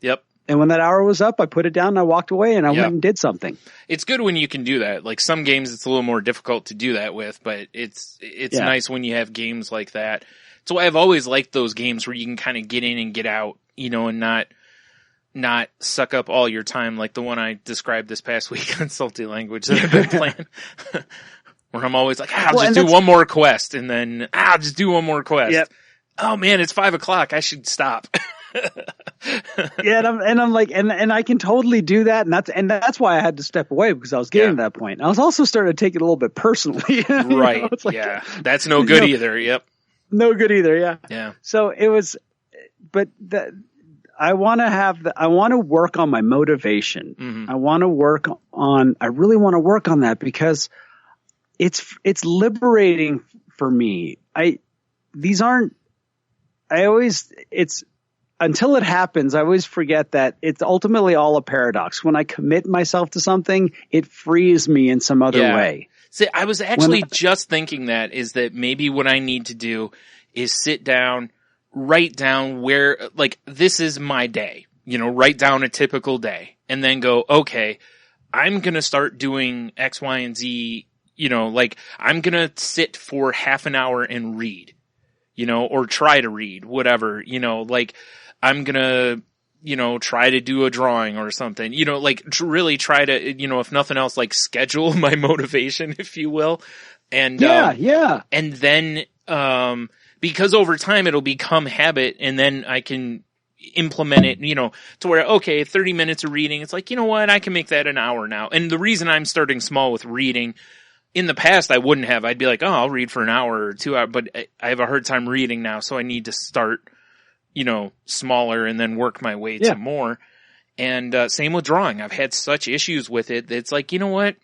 Yep. And when that hour was up, I put it down and I walked away and I went and did something. It's good when you can do that. Like some games, it's a little more difficult to do that with, but it's nice when you have games like that. So I've always liked those games where you can kind of get in and get out, you know, and not suck up all your time like the one I described this past week on Salty Language that I've been playing. where I'm always like, I'll just do one more quest, and then I'll just do one more quest. Yep. Oh man, it's 5:00. I should stop. Yeah, and I'm like, and I can totally do that, and that's why I had to step away, because I was getting to that point. I was also starting to take it a little bit personally. Right. Like, yeah. That's no good either. Yep. No good either. Yeah. Yeah. So it was, but I want to work on my motivation. Mm-hmm. I really want to work on that, because it's liberating for me. Until it happens, I always forget that it's ultimately all a paradox. When I commit myself to something, it frees me in some other way. See, I was actually just thinking that maybe what I need to do is sit down, write down where, like, this is my day, write down a typical day, and then go, okay, I'm going to start doing X, Y, and Z, like, I'm going to sit for half an hour and read, or try to read, whatever, like, I'm gonna, try to do a drawing or something, like to really try to, if nothing else, like schedule my motivation, if you will. And, and then, because over time it'll become habit, and then I can implement it, to where, okay, 30 minutes of reading, it's like, you know what, I can make that an hour now. And the reason I'm starting small with reading, in the past I wouldn't have, I'd be like, oh, I'll read for an hour or 2 hours, but I have a hard time reading now, so I need to start, smaller and then work my way to more. And same with drawing. I've had such issues with it that it's like, you know what?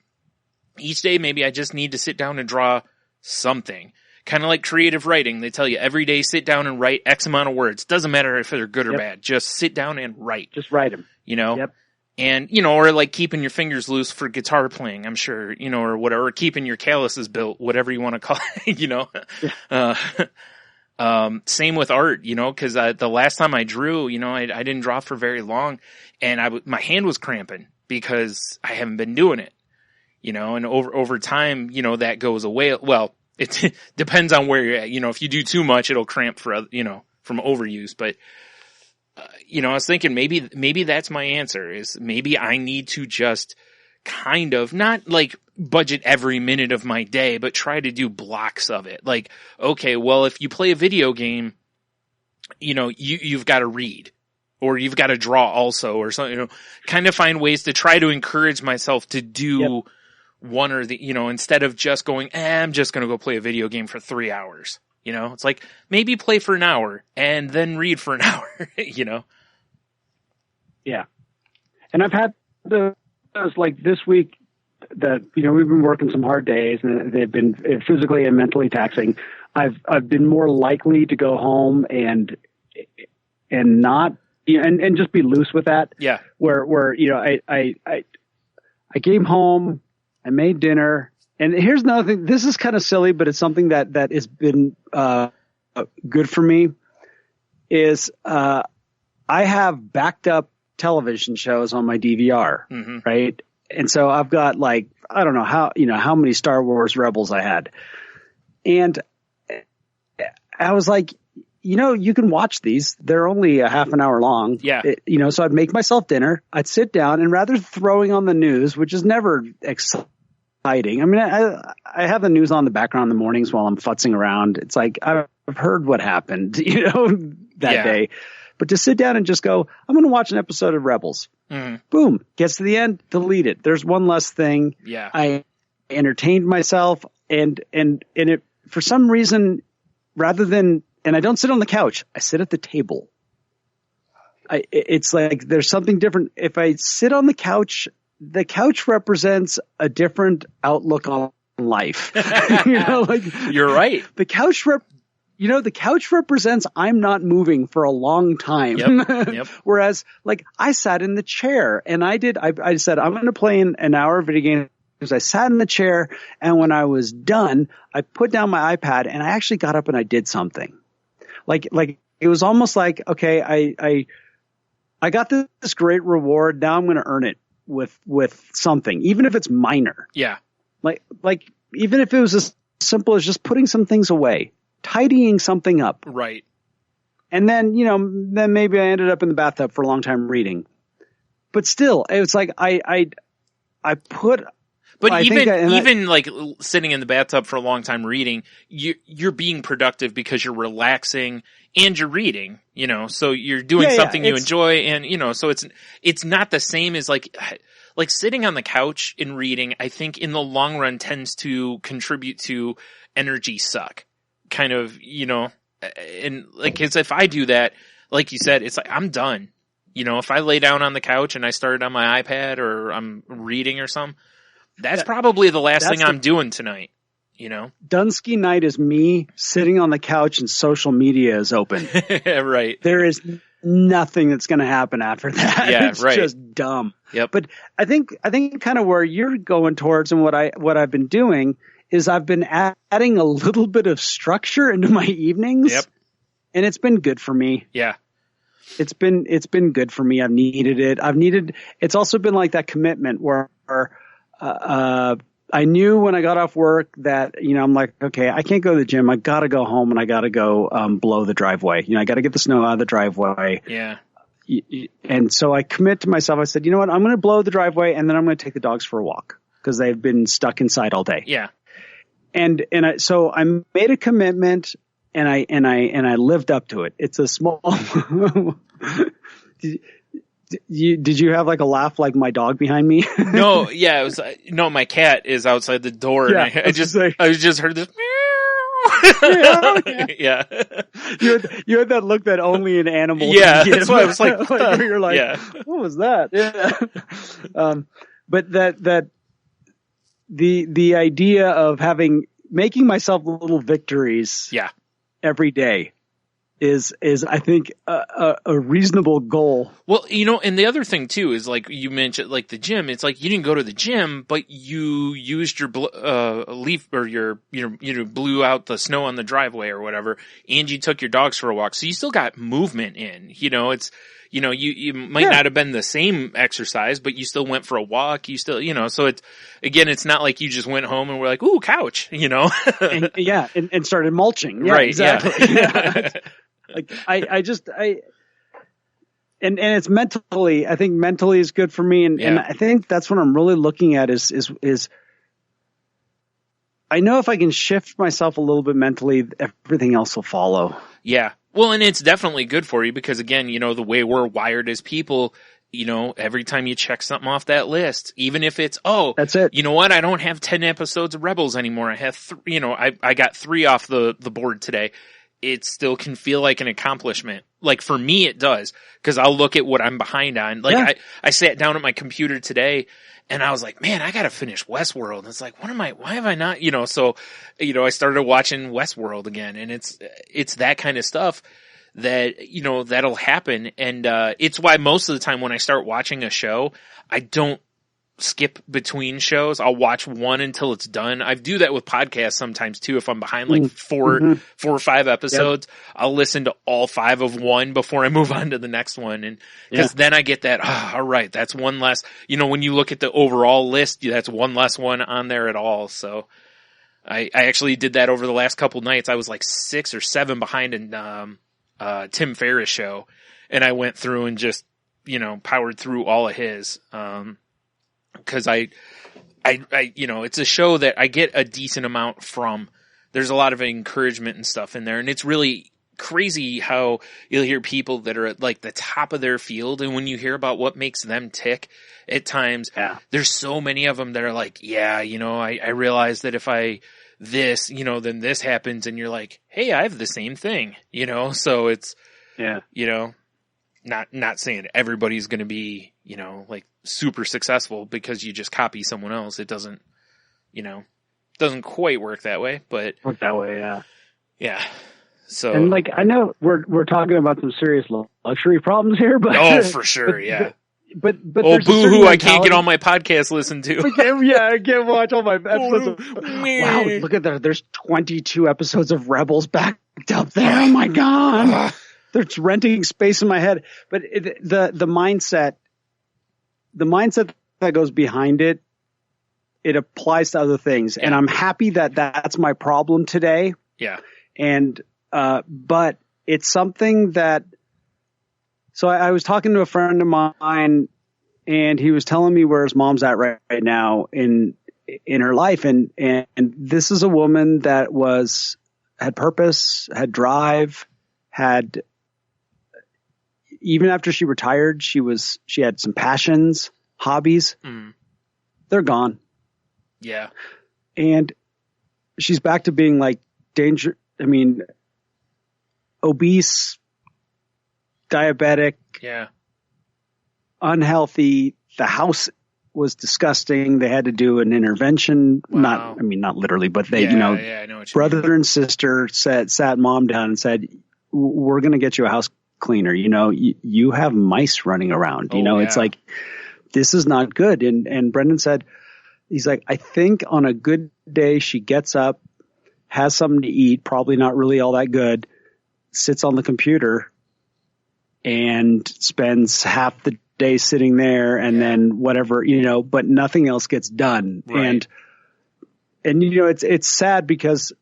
Each day maybe I just need to sit down and draw something. Kind of like creative writing. They tell you every day sit down and write X amount of words. Doesn't matter if they're good or bad. Just sit down and write. Just write them. Yep. And, or like keeping your fingers loose for guitar playing, I'm sure, or whatever, or keeping your calluses built, whatever you want to call it, same with art, cause the last time I drew, I didn't draw for very long, and my hand was cramping because I haven't been doing it, and over time, that goes away. Well, it depends on where you're at. If you do too much, it'll cramp from overuse, but, I was thinking maybe that's my answer, is maybe I need to just kind of not like budget every minute of my day, but try to do blocks of it. Like, okay, well, if you play a video game, you've got to read, or you've got to draw also, or something, kind of find ways to try to encourage myself to do one or the, instead of just going, I'm just going to go play a video game for 3 hours. It's like, maybe play for an hour and then read for an hour, Yeah. And I've had like this week that, we've been working some hard days, and they've been physically and mentally taxing. I've been more likely to go home and not, and just be loose with that. Yeah. Where, I came home, I made dinner. And here's another thing. This is kind of silly, but it's something that has been good for me. Is I have backed up television shows on my DVR, right? And so I've got, like, I don't know how many Star Wars Rebels I had, and I was like, you can watch these. They're only a half an hour long. Yeah. So I'd make myself dinner. I'd sit down, and rather than throwing on the news, which is never exciting. I mean, I have the news on the background in the mornings while I'm futzing around. It's like, I've heard what happened, that day. But to sit down and just go, I'm going to watch an episode of Rebels. Boom. Gets to the end, delete it. There's one less thing. Yeah. I entertained myself, and it, for some reason, and I don't sit on the couch, I sit at the table. It's like there's something different. If I sit on the couch represents a different outlook on life. You're right. The couch represents I'm not moving for a long time. Yep. Whereas, like, I sat in the chair, and I said, I'm going to play an hour of video games. I sat in the chair, and when I was done, I put down my iPad, and I actually got up and I did something. Like it was almost like, okay, I got this great reward. Now I'm going to earn it with something, even if it's minor. Yeah. Like even if it was as simple as just putting some things away, tidying something up. Right. And then, then maybe I ended up in the bathtub for a long time reading. But still, it's like I put But I even think even like sitting in the bathtub for a long time reading, you're being productive because you're relaxing and you're reading, so you're doing something you enjoy, and so it's not the same as like sitting on the couch and reading. I think in the long run tends to contribute to energy suck, kind of, and like, 'cause if I do that, like you said, it's like I'm done. If I lay down on the couch and I start on my iPad or I'm reading or something, that's probably the last thing I'm doing tonight. Dunsky night is me sitting on the couch and social media is open. Right. There is nothing that's going to happen after that. Yeah, it's right. just dumb. Yep. But I think kind of where you're going towards and what I've been doing is I've been adding a little bit of structure into my evenings. Yep. And it's been good for me. Yeah. It's been good for me. I've needed it. It's also been like that commitment where, I knew when I got off work that, I'm like, okay, I can't go to the gym. I got to go home and I got to go blow the driveway. I got to get the snow out of the driveway. Yeah. And so I commit to myself. I said, you know what? I'm going to blow the driveway and then I'm going to take the dogs for a walk because they've been stuck inside all day. Yeah. So I made a commitment and I lived up to it. It's a small, Did you have like a laugh like my dog behind me? No, yeah, it was my cat is outside the door, Yeah, and I just heard this. Yeah. You had that look that only an animal. Yeah, can give. that's why I was like, you're like, yeah. What was that? Yeah. But that the idea of making myself little victories, Yeah, every day is I think a reasonable goal. Well, and the other thing too is like you mentioned, like the gym. It's like you didn't go to the gym, but you used your leaf or your blew out the snow on the driveway or whatever, and you took your dogs for a walk. So you still got movement in. It's you might not have been the same exercise, but you still went for a walk. You still so it's not like you just went home and were like, ooh, couch, and started mulching. Yeah, right? Exactly. Yeah. Like and it's mentally, I think mentally is good for me. And I think that's what I'm really looking at is I know if I can shift myself a little bit mentally, everything else will follow. Yeah. Well, and it's definitely good for you because again, the way we're wired as people, every time you check something off that list, even if it's, that's it. You know what? I don't have 10 episodes of Rebels anymore. I have, I got 3 off the board today. It still can feel like an accomplishment. Like for me, it does, because I'll look at what I'm behind on. Like I sat down at my computer today and I was like, man, I got to finish Westworld. And it's like, why have I not, so, I started watching Westworld again, and it's that kind of stuff that, that'll happen. And, it's why most of the time when I start watching a show, I don't skip between shows. I'll watch one until it's done. I do that with podcasts sometimes too. If I'm behind like 4 or 5 episodes, I'll listen to all 5 of one before I move on to the next one. And because then I get that, all right, that's one less, when you look at the overall list, that's one less one on there at all. So I actually did that over the last couple nights. I was like 6 or 7 behind in, Tim Ferriss show. And I went through and just, powered through all of his, because I it's a show that I get a decent amount from. There's a lot of encouragement and stuff in there, and it's really crazy how you'll hear people that are at like the top of their field, and when you hear about what makes them tick at times, there's so many of them that are like, I realize that if I this, then this happens, and you're like, hey, I have the same thing, so it's, not saying everybody's going to be, like super successful because you just copy someone else. It doesn't, doesn't quite work that way, but yeah. So, and like, I know we're talking about some serious luxury problems here, but for sure. But oh, boo-hoo, I can't get all my podcasts listened to. I can't watch all my episodes. Wow, look at that. There's 22 episodes of Rebels backed up there. Oh my God. They're renting space in my head. But the mindset that goes behind it applies to other things. And I'm happy that that's my problem today. Yeah. And, but it's something that, so I was talking to a friend of mine, and he was telling me where his mom's at right now, and in her life. And this is a woman that had purpose, had drive, had, even after she retired, she had some passions, hobbies. They're gone. Yeah. And she's back to being like obese, diabetic, unhealthy. The house was disgusting. They had to do an intervention. Wow. Not literally, but they, I know what you brother mean. and sister sat mom down and said, we're going to get you a house cleaner. You have mice running around, it's like, this is not good. And Brendan said, he's like, I think on a good day, she gets up, has something to eat, probably not really all that good, sits on the computer and spends half the day sitting there and then whatever, but nothing else gets done. Right. And it's sad because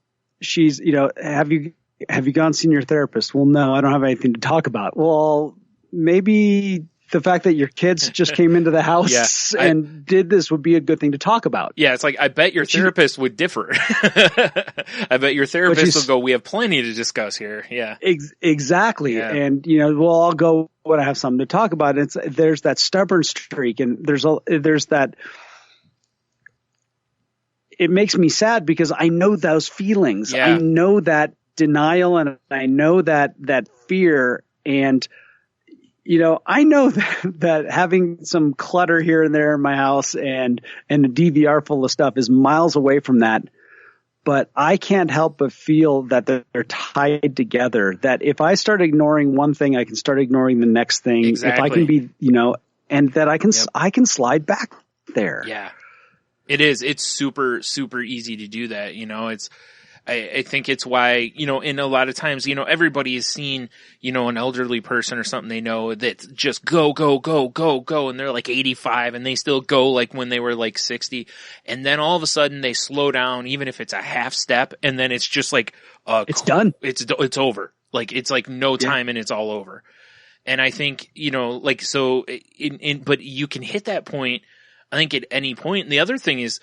she's, have you gone seen your therapist? Well, no, I don't have anything to talk about. Well, maybe the fact that your kids just came into the house and did this would be a good thing to talk about. Yeah, it's like, I bet your therapist would differ. I bet your therapist will go, we have plenty to discuss here. Yeah. Exactly. Yeah. And, I'll go when I have something to talk about. There's that stubborn streak, and there's that. It makes me sad because I know those feelings. Yeah. I know that denial, and I know that fear, and I know that having some clutter here and there in my house and a DVR full of stuff is miles away from that. But I can't help but feel that they're tied together, that if I start ignoring one thing, I can start ignoring the next thing. Exactly. If I can be, and that I can slide back there. Yeah, it is. It's super, super easy to do that. I think it's why, in a lot of times, everybody has seen, an elderly person or something they know that just go, go, go, go, go. And they're like 85 and they still go like when they were like 60. And then all of a sudden they slow down, even if it's a half step. And then it's just like, it's done. It's over. Like, it's like no time and it's all over. And I think, but you can hit that point, I think, at any point. And the other thing is,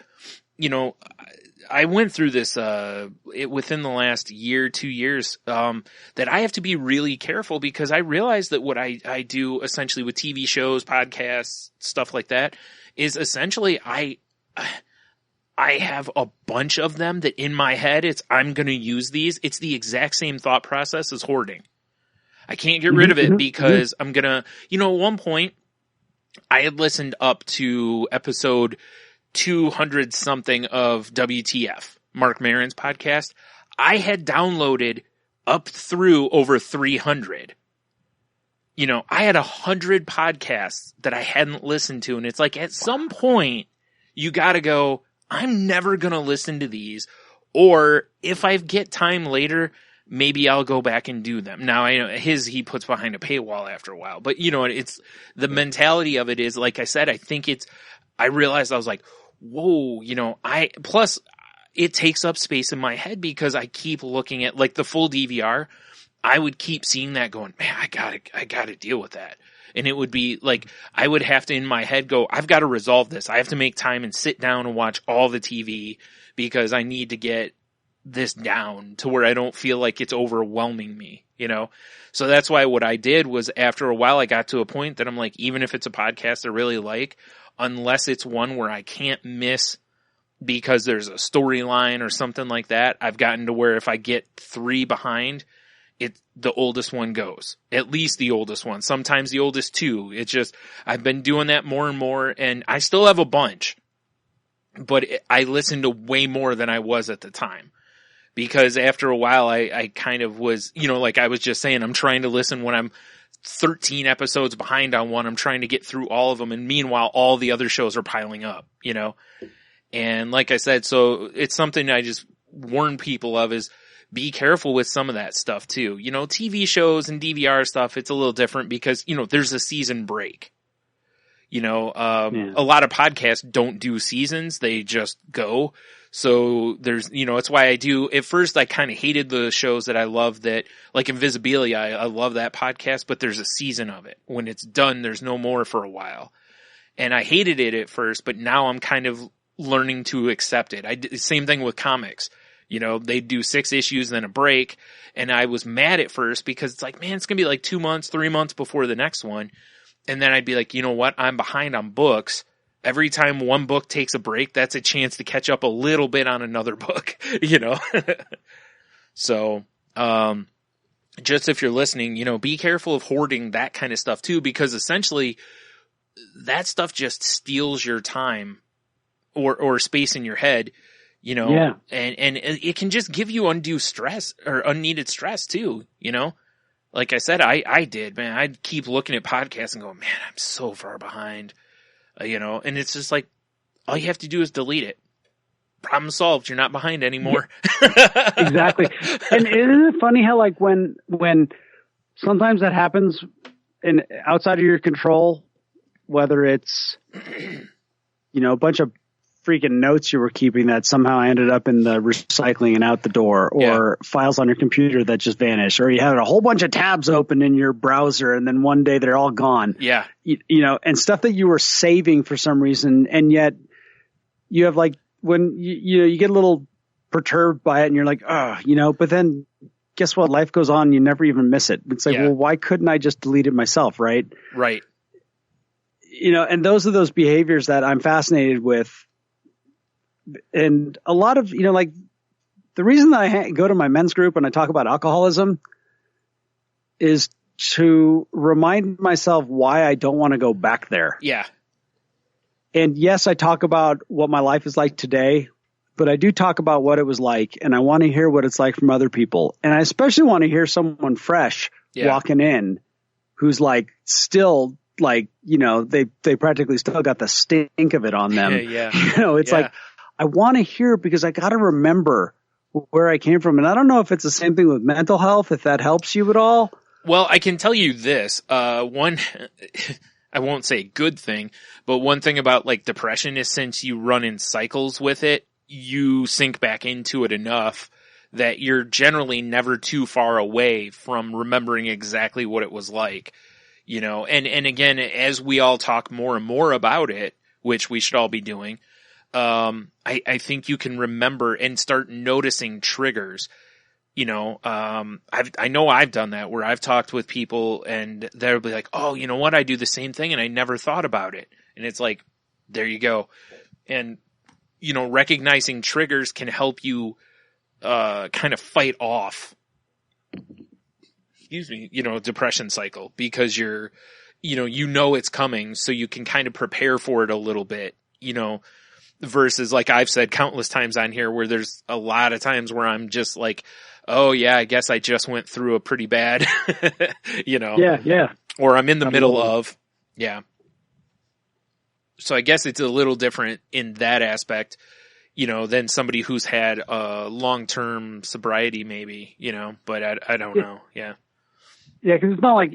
I went through this within the last year, 2 years, that I have to be really careful because I realize that what I do essentially with TV shows, podcasts, stuff like that is essentially I have a bunch of them that in my head I'm going to use these. It's the exact same thought process as hoarding. I can't get rid of it because I'm going to, at one point I had listened up to episode 200 something of WTF, Mark Maron's podcast. I had downloaded up through over 300. I had 100 podcasts that I hadn't listened to. And it's like, at some point you gotta go, I'm never going to listen to these. Or if I get time later, maybe I'll go back and do them. Now I know he puts behind a paywall after a while, but it's the mentality of it is, like I said, I realized I was like, whoa, plus it takes up space in my head because I keep looking at like the full DVR. I would keep seeing that going, man, I gotta deal with that. And it would be like, I would have to in my head go, I've got to resolve this. I have to make time and sit down and watch all the TV because I need to get this down to where I don't feel like it's overwhelming me, So that's why what I did was, after a while, I got to a point that I'm like, even if it's a podcast I really like, unless it's one where I can't miss because there's a storyline or something like that, I've gotten to where if I get 3 behind, the oldest one goes. At least the oldest one. Sometimes the oldest 2. It's just, I've been doing that more and more, and I still have a bunch, but I listen to way more than I was at the time. Because after a while, I kind of was, like I was just saying, I'm trying to listen when I'm 13 episodes behind on one. I'm trying to get through all of them. And meanwhile, all the other shows are piling up, And like I said, so it's something I just warn people of is be careful with some of that stuff too. TV shows and DVR stuff, it's a little different because, there's a season break. A lot of podcasts don't do seasons. They just go. So there's, it's why at first I kind of hated the shows that I love that, like Invisibilia, I love that podcast, but there's a season of it. When it's done, there's no more for a while. And I hated it at first, but now I'm kind of learning to accept it. Same thing with comics. You know, they'd do 6 issues, then a break. And I was mad at first because it's like, man, it's going to be like 2 months, 3 months before the next one. And then I'd be like, you know what? I'm behind on books. Every time one book takes a break, that's a chance to catch up a little bit on another book, you know? So, just if you're listening, you know, be careful of hoarding that kind of stuff too, because essentially that stuff just steals your time or space in your head. You know, Yeah. and it can just give you undue stress or unneeded stress too, you know? Like I said, I did, man. I'd keep looking at podcasts and go, man, I'm so far behind, you know? And it's just like, all you have to do is delete it. Problem solved. You're not behind anymore. Exactly. And isn't it funny how like when sometimes that happens outside of your control, whether it's, you know, a bunch of freaking notes you were keeping that somehow ended up in the recycling and out the door, or files on your computer that just vanished, or you had a whole bunch of tabs open in your browser and then one day they're all gone. Yeah. You know, and stuff that you were saving for some reason, and yet you have like when you get a little perturbed by it and you're like, oh, you know, but then guess what? Life goes on. You never even miss it. It's like, well, why couldn't I just delete it myself? Right. Right. You know, and those are those behaviors that I'm fascinated with. And a lot of, you know, like the reason that I go to my men's group and I talk about alcoholism is to remind myself why I don't want to go back there. Yeah. And yes, I talk about what my life is like today, but I do talk about what it was like, and I want to hear what it's like from other people. And I especially want to hear someone fresh walking in who's like still like, you know, they practically still got the stink of it on them. Yeah. You know, it's like, I want to hear because I got to remember where I came from. And I don't know if it's the same thing with mental health, if that helps you at all. Well, I can tell you this, one, I won't say good thing, but one thing about like depression is since you run in cycles with it, you sink back into it enough that you're generally never too far away from remembering exactly what it was like, you know, and again, as we all talk more and more about it, which we should all be doing, I think you can remember and start noticing triggers. You know, I know I've done that where I've talked with people and they'll be like, oh, you know what? I do the same thing and I never thought about it. And it's like, there you go. And, you know, recognizing triggers can help you, kind of fight off, you know, depression cycle because you know it's coming. So you can kind of prepare for it a little bit, you know, versus like I've said countless times on here where there's a lot of times where I'm just like, oh yeah, I guess I just went through a pretty bad, you know, or I'm in the middle of, So I guess it's a little different in that aspect, you know, than somebody who's had a long-term sobriety maybe, you know, but I don't know. Yeah. Yeah. Cause it's not like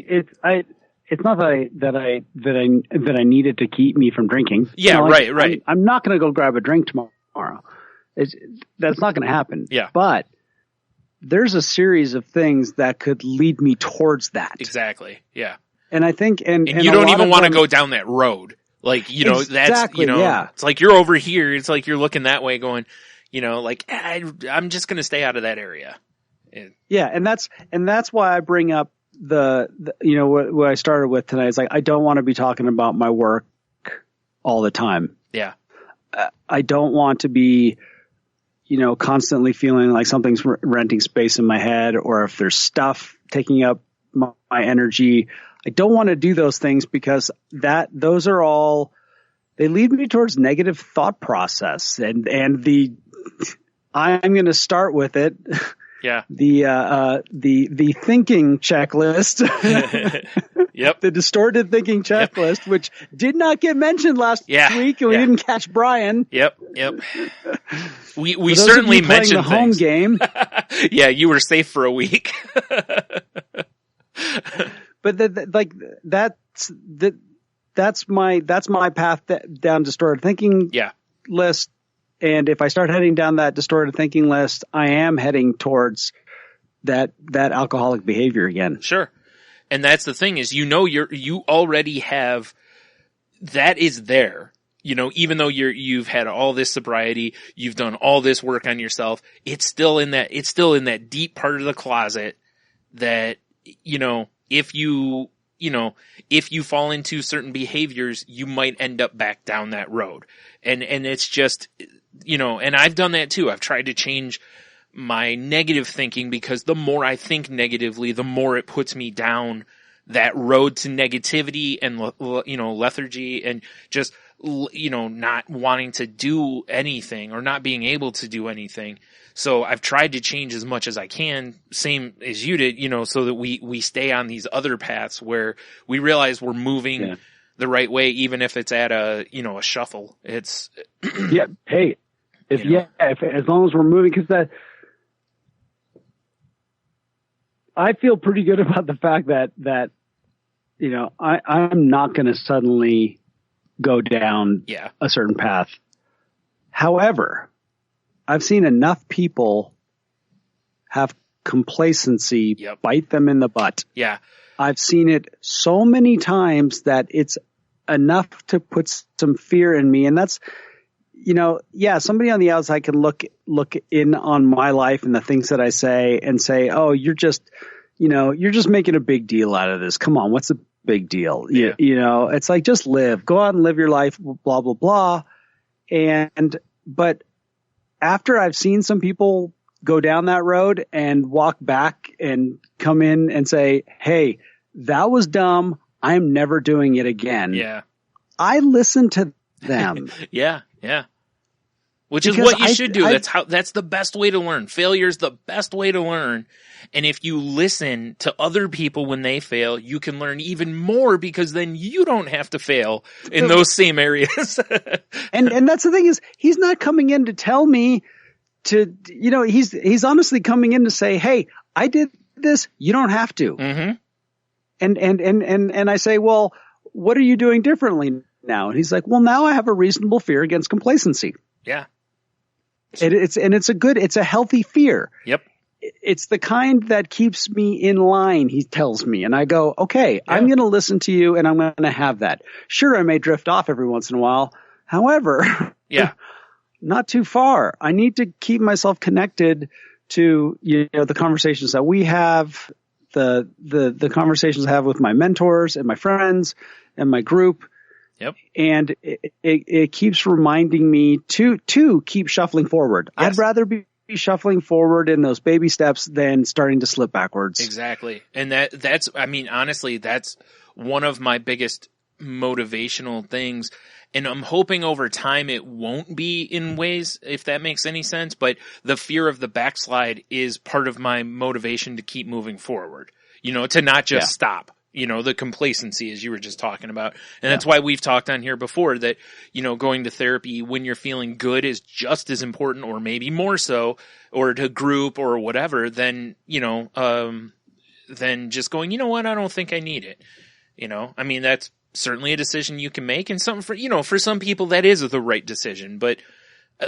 it's not that I need it to keep me from drinking. Yeah, you know, like, right. I'm not going to go grab a drink tomorrow. That's not going to happen. Yeah. But there's a series of things that could lead me towards that. Exactly. Yeah. And I think, and you don't even want to go down that road. Like, you know, that's, you know, it's like you're over here. It's like you're looking that way going, you know, like I'm just going to stay out of that area. Yeah. And that's why I bring up the you know, what I started with tonight is like, I don't want to be talking about my work all the time. Yeah. I don't want to be, you know, constantly feeling like something's renting space in my head, or if there's stuff taking up my energy. I don't want to do those things because those are all, they lead me towards negative thought process and I'm going to start with it. Yeah. The thinking checklist. Yep. The distorted thinking checklist, which did not get mentioned last week, and we didn't catch Brian. Yep. We certainly mentioned the home game. Yeah, you were safe for a week. But that's my path down distorted thinking list. And if I start heading down that distorted thinking list, I am heading towards that alcoholic behavior again. Sure. And that's the thing is, you know, you already have, that is there. You know, even though you've had all this sobriety, you've done all this work on yourself, it's still in that deep part of the closet that, you know, if you fall into certain behaviors, you might end up back down that road. And it's just, you know, and I've done that too. I've tried to change my negative thinking, because the more I think negatively, the more it puts me down that road to negativity and, you know, lethargy, and just, you know, not wanting to do anything or not being able to do anything. So I've tried to change as much as I can, same as you did, you know, so that we stay on these other paths where we realize we're moving the right way, even if it's at a shuffle. It's yeah. Hey, as long as we're moving, because I feel pretty good about the fact that you know, I'm not going to suddenly go down a certain path. However, I've seen enough people have complacency bite them in the butt. Yeah. I've seen it so many times that it's enough to put some fear in me. And that's, you know, somebody on the outside can look in on my life and the things that I say and say, oh, you're just making a big deal out of this. Come on, what's the big deal? Yeah. You know, it's like, just go out and live your life, blah, blah, blah. But after I've seen some people go down that road and walk back and come in and say, hey, that was dumb, I'm never doing it again. Yeah. I listen to them. Yeah. Which is what you should do. That's the best way to learn. Failure's the best way to learn. And if you listen to other people when they fail, you can learn even more, because then you don't have to fail in those same areas. and that's the thing, is he's not coming in to tell me to, you know, he's honestly coming in to say, hey, I did this, you don't have to. Mm-hmm. And I say, well, what are you doing differently now? And he's like, well, now I have a reasonable fear against complacency. Yeah. It's a healthy fear. Yep. It's the kind that keeps me in line, he tells me. And I go, okay, I'm going to listen to you, and I'm going to have that. Sure, I may drift off every once in a while. However, not too far. I need to keep myself connected to, you know, the conversations that we have, the conversations I have with my mentors and my friends and my group. Yep. And it keeps reminding me to keep shuffling forward. Yes. I'd rather be shuffling forward in those baby steps than starting to slip backwards. Exactly. And that's, I mean, honestly, that's one of my biggest motivational things. And I'm hoping over time it won't be in ways, if that makes any sense, but the fear of the backslide is part of my motivation to keep moving forward, you know, to not just stop. You know, the complacency, as you were just talking about. And that's why we've talked on here before that, you know, going to therapy when you're feeling good is just as important, or maybe more so, or to group or whatever, than, you know, than just going, you know what, I don't think I need it. You know, I mean, that's certainly a decision you can make, and something for, you know, for some people that is the right decision. But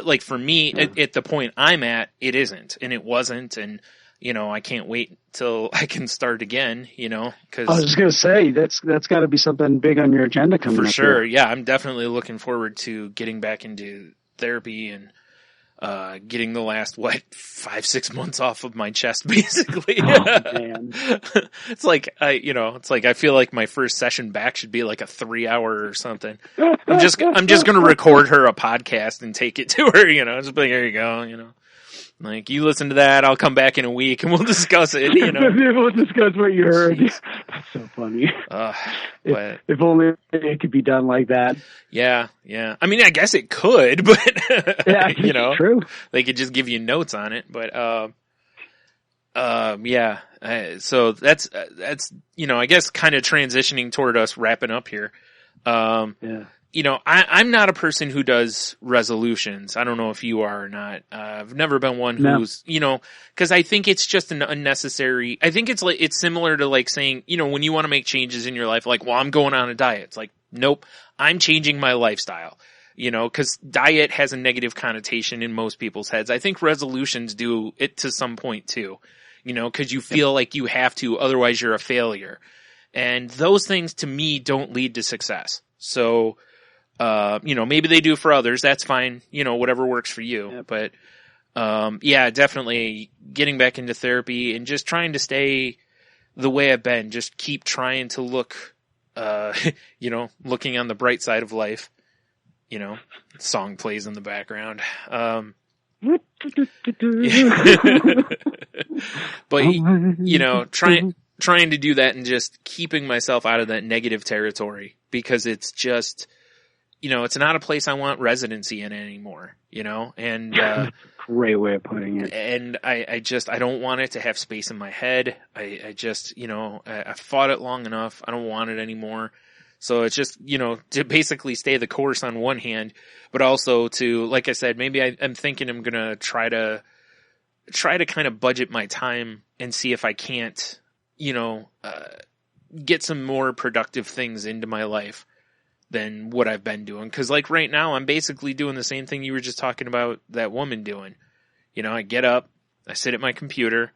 like for me, at the point I'm at, it isn't, and it wasn't. And, you know, I can't wait till I can start again, you know, cause I was just going to say that's gotta be something big on your agenda coming up. For sure. Here. Yeah. I'm definitely looking forward to getting back into therapy and, getting the last, 5-6 months off of my chest, basically. Oh, man. It's like, I feel like my first session back should be like a 3-hour or something. I'm just going to record her a podcast and take it to her, you know, just be like, here you go, you know. Like, you listen to that, I'll come back in a week and we'll discuss it, you know. We'll discuss what you heard. That's so funny. If only it could be done like that. Yeah. I mean, I guess it could, but, you know, true. They could just give you notes on it. But, so that's, you know, I guess kind of transitioning toward us wrapping up here. You know, I'm not a person who does resolutions. I don't know if you are or not. I've never been one who's, you know, cause I think it's just an unnecessary, I think it's like, it's similar to like saying, you know, when you want to make changes in your life, like, well, I'm going on a diet. It's like, nope, I'm changing my lifestyle, you know, cause diet has a negative connotation in most people's heads. I think resolutions do it to some point too, you know, cause you feel like you have to, otherwise you're a failure. And those things to me don't lead to success. So, Maybe they do for others. That's fine. Whatever works for you. Yep. But, definitely getting back into therapy and just trying to stay the way I've been. Just keep trying to look, looking on the bright side of life. Song plays in the background. But, trying to do that and just keeping myself out of that negative territory, because it's just, it's not a place I want residency in anymore, and, great way of putting it. And I don't want it to have space in my head. I just, I fought it long enough. I don't want it anymore. So it's just, to basically stay the course on one hand, but also to, like I said, maybe I'm thinking I'm going to try to kind of budget my time and see if I can't, get some more productive things into my life than what I've been doing. Cause like right now, I'm basically doing the same thing you were just talking about that woman doing. I get up, I sit at my computer,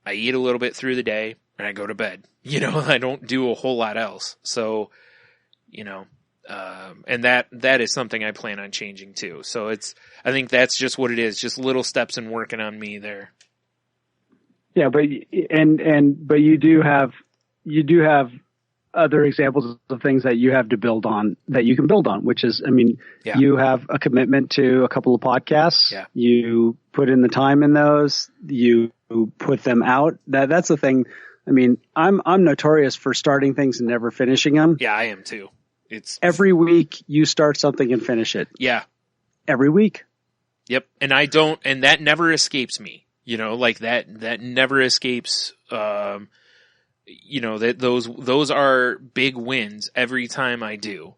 I eat a little bit through the day, and I go to bed. I don't do a whole lot else. So, and that is something I plan on changing too. So I think that's just what it is. Just little steps in working on me there. Yeah, but you do have other examples of things that you have to build on, that you can build on, which is, you have a commitment to a couple of podcasts. Yeah. You put in the time in those, you put them out. That's the thing. I'm notorious for starting things and never finishing them. Yeah, I am too. It's every week you start something and finish it. Yeah. Every week. Yep. And and that never escapes me. Like that never escapes, that those are big wins every time I do.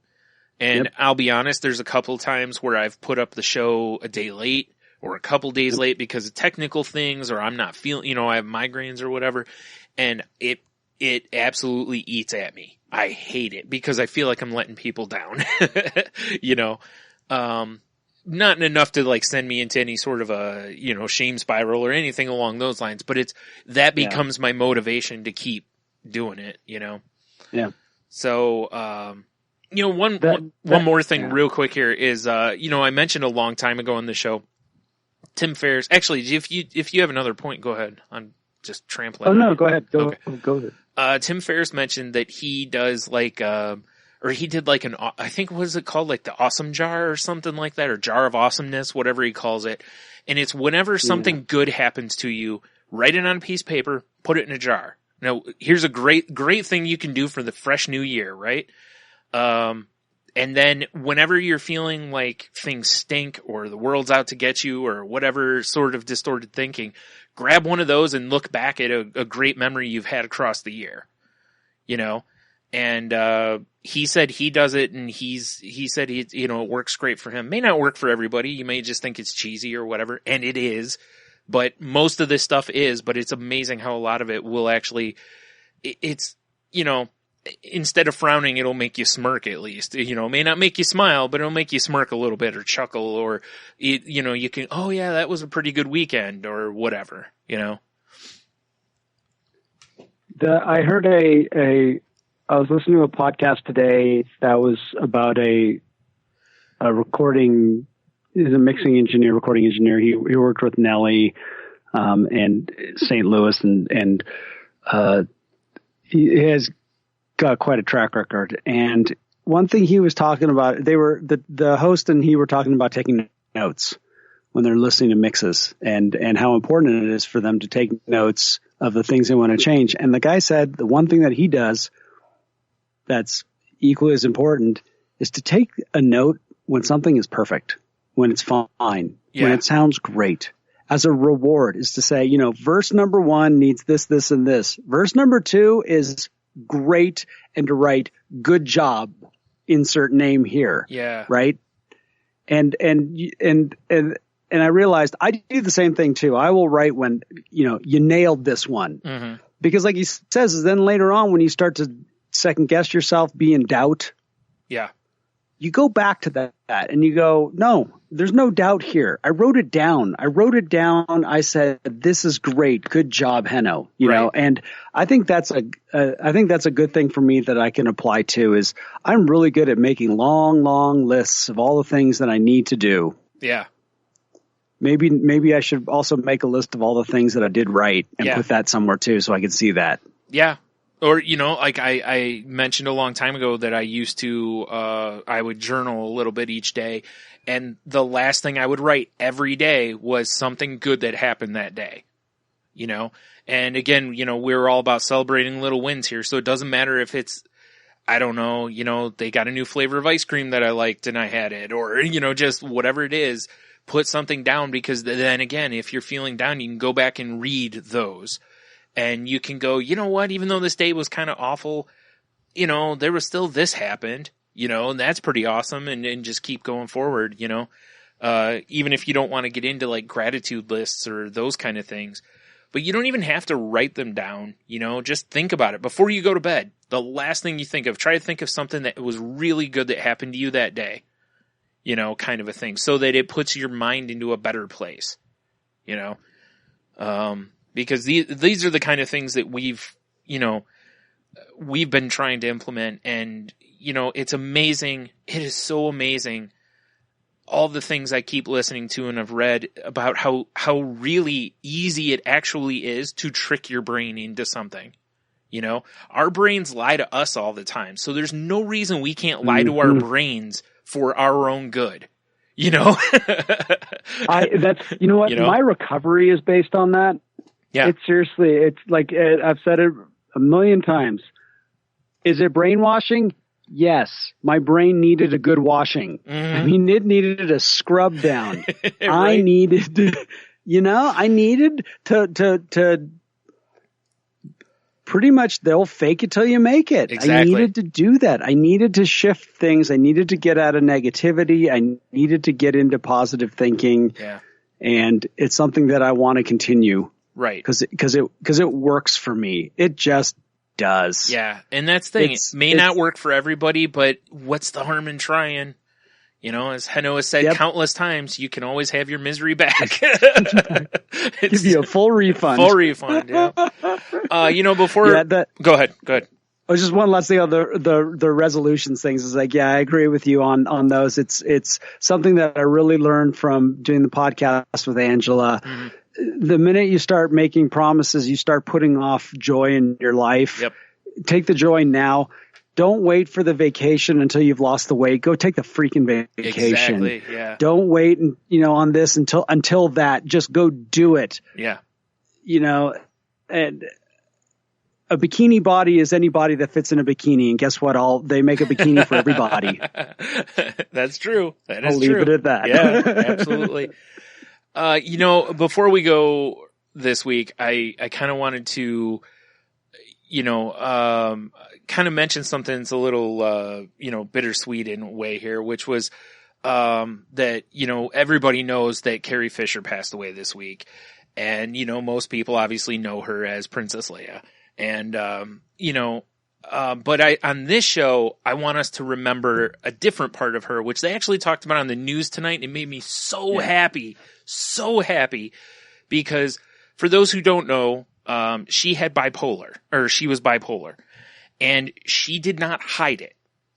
And Yep. I'll be honest, there's a couple times where I've put up the show a day late or a couple days late because of technical things, or I'm not feeling, I have migraines or whatever. And it absolutely eats at me. I hate it because I feel like I'm letting people down, not enough to like send me into any sort of a, shame spiral or anything along those lines, but that becomes my motivation to keep doing it, Yeah. So, one more thing real quick here is, I mentioned a long time ago on the show, Tim Ferriss, actually, if you have another point, go ahead. I'm just trampling. Oh no, go ahead. Okay. Go ahead. Tim Ferriss mentioned that he does like, or he did like I think, what is it called? Like the awesome jar or something like that, or jar of awesomeness, whatever he calls it. And it's whenever something good happens to you, write it on a piece of paper, put it in a jar. Now, here's a great thing you can do for the fresh new year, right? And then whenever you're feeling like things stink or the world's out to get you or whatever sort of distorted thinking, grab one of those and look back at a great memory you've had across the year, And, he said he does it, and he said it works great for him. May not work for everybody. You may just think it's cheesy or whatever, and it is, but most of this stuff is, but it's amazing how a lot of it will actually, it's, instead of frowning, it'll make you smirk at least. It may not make you smile, but it'll make you smirk a little bit or chuckle, or, you can, oh yeah, that was a pretty good weekend or whatever, I heard I was listening to a podcast today that was about a recording. He's a mixing engineer, recording engineer. He worked with Nelly, and St. Louis, and he has got quite a track record. And one thing he was talking about, they were the host and he were talking about taking notes when they're listening to mixes, and how important it is for them to take notes of the things they want to change. And the guy said the one thing that he does that's equally as important is to take a note when something is perfect, when it's fine, when it sounds great. As a reward is to say, verse number 1 needs this, this, and this. Verse number 2 is great, and to write good job, insert name here. Yeah. Right. And I realized I do the same thing too. I will write when, you nailed this one, because like he says, then later on when you start to second guess yourself, be in doubt. Yeah. you go back to that and you go, no, there's no doubt here. I wrote it down. I said, this is great. Good job, Henno. You know, and I think that's a good thing for me that I can apply to is I'm really good at making long lists of all the things that I need to do. Yeah. Maybe I should also make a list of all the things that I did right and put that somewhere too, so I can see that. Yeah. Or, you know, like I mentioned a long time ago that I used to, I would journal a little bit each day. And the last thing I would write every day was something good that happened that day, you know? And again, you know, we're all about celebrating little wins here. So it doesn't matter if it's, I don't know, you know, they got a new flavor of ice cream that I liked and I had it, or, you know, just whatever it is, put something down, because then again, if you're feeling down, you can go back and read those. And you can go, you know what, even though this day was kind of awful, you know, there was still this happened, you know, and that's pretty awesome, and just keep going forward, you know. Even if you don't want to get into like gratitude lists or those kind of things. But you don't even have to write them down, you know, just think about it. Before you go to bed, the last thing you think of, try to think of something that was really good that happened to you that day, you know, kind of a thing, so that it puts your mind into a better place, you know. Because these are the kind of things that we've been trying to implement, and, you know, it's amazing. It is so amazing. All the things I keep listening to and I've read about how really easy it actually is to trick your brain into something. You know, our brains lie to us all the time. So there's no reason we can't lie to our brains for our own good. You know, you know what, my recovery is based on that. Yeah. It's like, I've said it a million times. Is it brainwashing? Yes. My brain needed a good washing. Mm-hmm. I mean, it needed a scrub down. Right. I needed to pretty much, they'll fake it till you make it. Exactly. I needed to do that. I needed to shift things. I needed to get out of negativity. I needed to get into positive thinking. Yeah. And it's something that I want to continue. Right. Cause it works for me. It just does. Yeah. And that's the thing. It may not work for everybody, but what's the harm in trying? You know, as Henno has said countless times, you can always have your misery back. Give you a full refund. Full refund, yeah. You know, before... Go ahead. Oh, just one last thing on the resolutions things is like, I agree with you on those. It's something that I really learned from doing the podcast with Angela. Mm-hmm. The minute you start making promises, you start putting off joy in your life. Yep. Take the joy now. Don't wait for the vacation until you've lost the weight. Go take the freaking vacation. Exactly, yeah. Don't wait, on this until that. Just go do it. Yeah. You know, and a bikini body is anybody that fits in a bikini. And guess what? They make a bikini for everybody. That's true. That is I'll leave true. it at that. Yeah, absolutely. You know, before we go this week, I kind of wanted to, kind of mention something that's a little, bittersweet in a way here, which was, that, everybody knows that Carrie Fisher passed away this week. And, most people obviously know her as Princess Leia. And, but on this show, I want us to remember a different part of her, which they actually talked about on the news tonight. It made me so happy because for those who don't know, she was bipolar, and she did not hide it.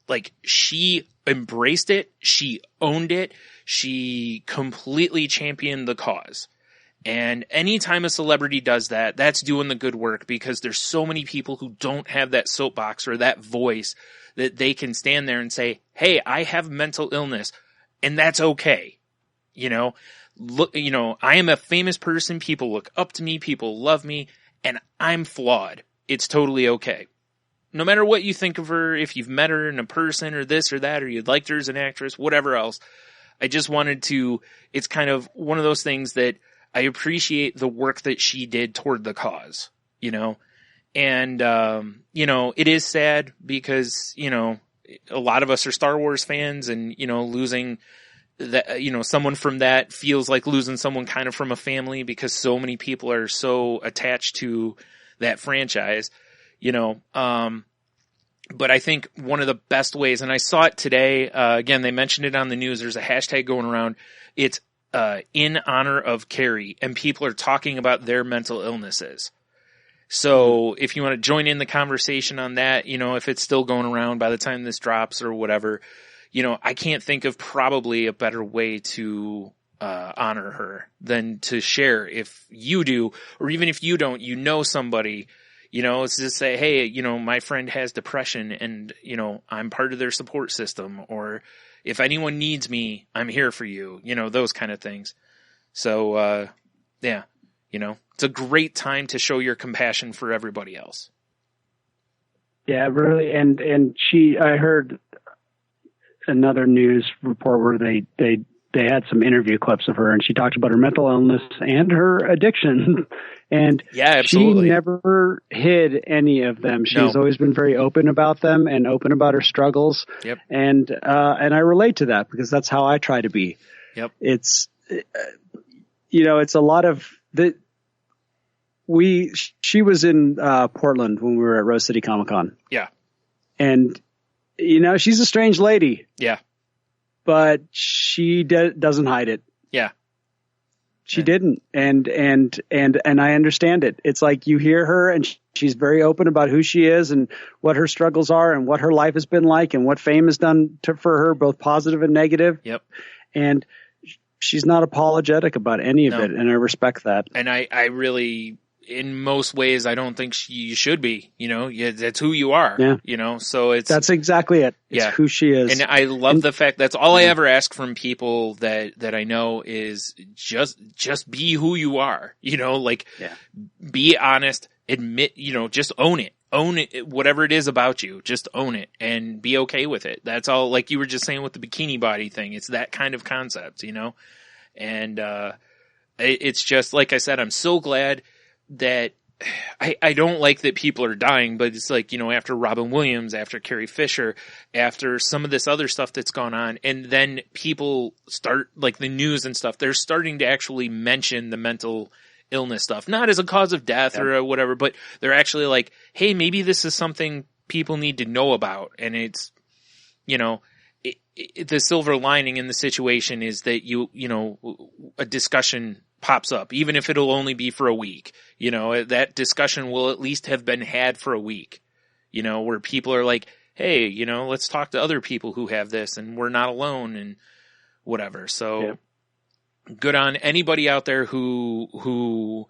Like, she embraced it. She owned it. She completely championed the cause. And anytime a celebrity does that, that's doing the good work, because there's so many people who don't have that soapbox or that voice that they can stand there and say, hey, I have mental illness, and that's okay. Look, I am a famous person. People look up to me. People love me, and I'm flawed. It's totally okay. No matter what you think of her, if you've met her in a person or this or that, or you liked her as an actress, whatever else, I just wanted to, it's kind of one of those things that I appreciate the work that she did toward the cause, and, it is sad because, a lot of us are Star Wars fans, and, losing that, someone from that feels like losing someone kind of from a family, because so many people are so attached to that franchise, but But I think one of the best ways, and I saw it today, again, they mentioned it on the news, there's a hashtag going around, it's in honor of Carrie, and people are talking about their mental illnesses. So if you want to join in the conversation on that, you know, if it's still going around by the time this drops or whatever, you know, I can't think of probably a better way to honor her than to share. If you do, or even if you don't, you know somebody, you know, it's just say, hey, you know, my friend has depression and, you know, I'm part of their support system, or if anyone needs me, I'm here for you, you know, those kind of things. So, yeah, you know, it's a great time to show your compassion for everybody else. Yeah, really. And I heard another news report where they had some interview clips of her, and she talked about her mental illness and her addiction. And yeah, absolutely. She never hid any of them. She's always been very open about them and open about her struggles. Yep. And I relate to that because that's how I try to be. Yep. It's, you know, it's a lot of she was in Portland when we were at Rose City Comic Con. Yeah. And, you know, she's a strange lady. Yeah. But she doesn't hide it. Yeah. She didn't. And I understand it. It's like you hear her and she's very open about who she is and what her struggles are and what her life has been like and what fame has done for her, both positive and negative. Yep. And she's not apologetic about any of it. And I respect that. And I really, in most ways, I don't think you should be, you know, that's who you are, you know, so that's exactly it. It's who she is. And I love the fact that's all I ever ask from people that I know is just be who you are, you know, like be honest, admit, you know, just own it, whatever it is about you, just own it and be okay with it. That's all, like you were just saying with the bikini body thing. It's that kind of concept, you know, and, it's just, like I said, I'm so glad that I don't like that people are dying, but it's like, you know, after Robin Williams, after Carrie Fisher, after some of this other stuff that's gone on, and then people start, like the news and stuff, they're starting to actually mention the mental illness stuff, not as a cause of death or whatever, but they're actually like, hey, maybe this is something people need to know about. And it's, you know, the silver lining in the situation is that you know, a discussion pops up, even if it'll only be for a week, you know, that discussion will at least have been had for a week, you know, where people are like, hey, you know, let's talk to other people who have this and we're not alone and whatever. So good on anybody out there who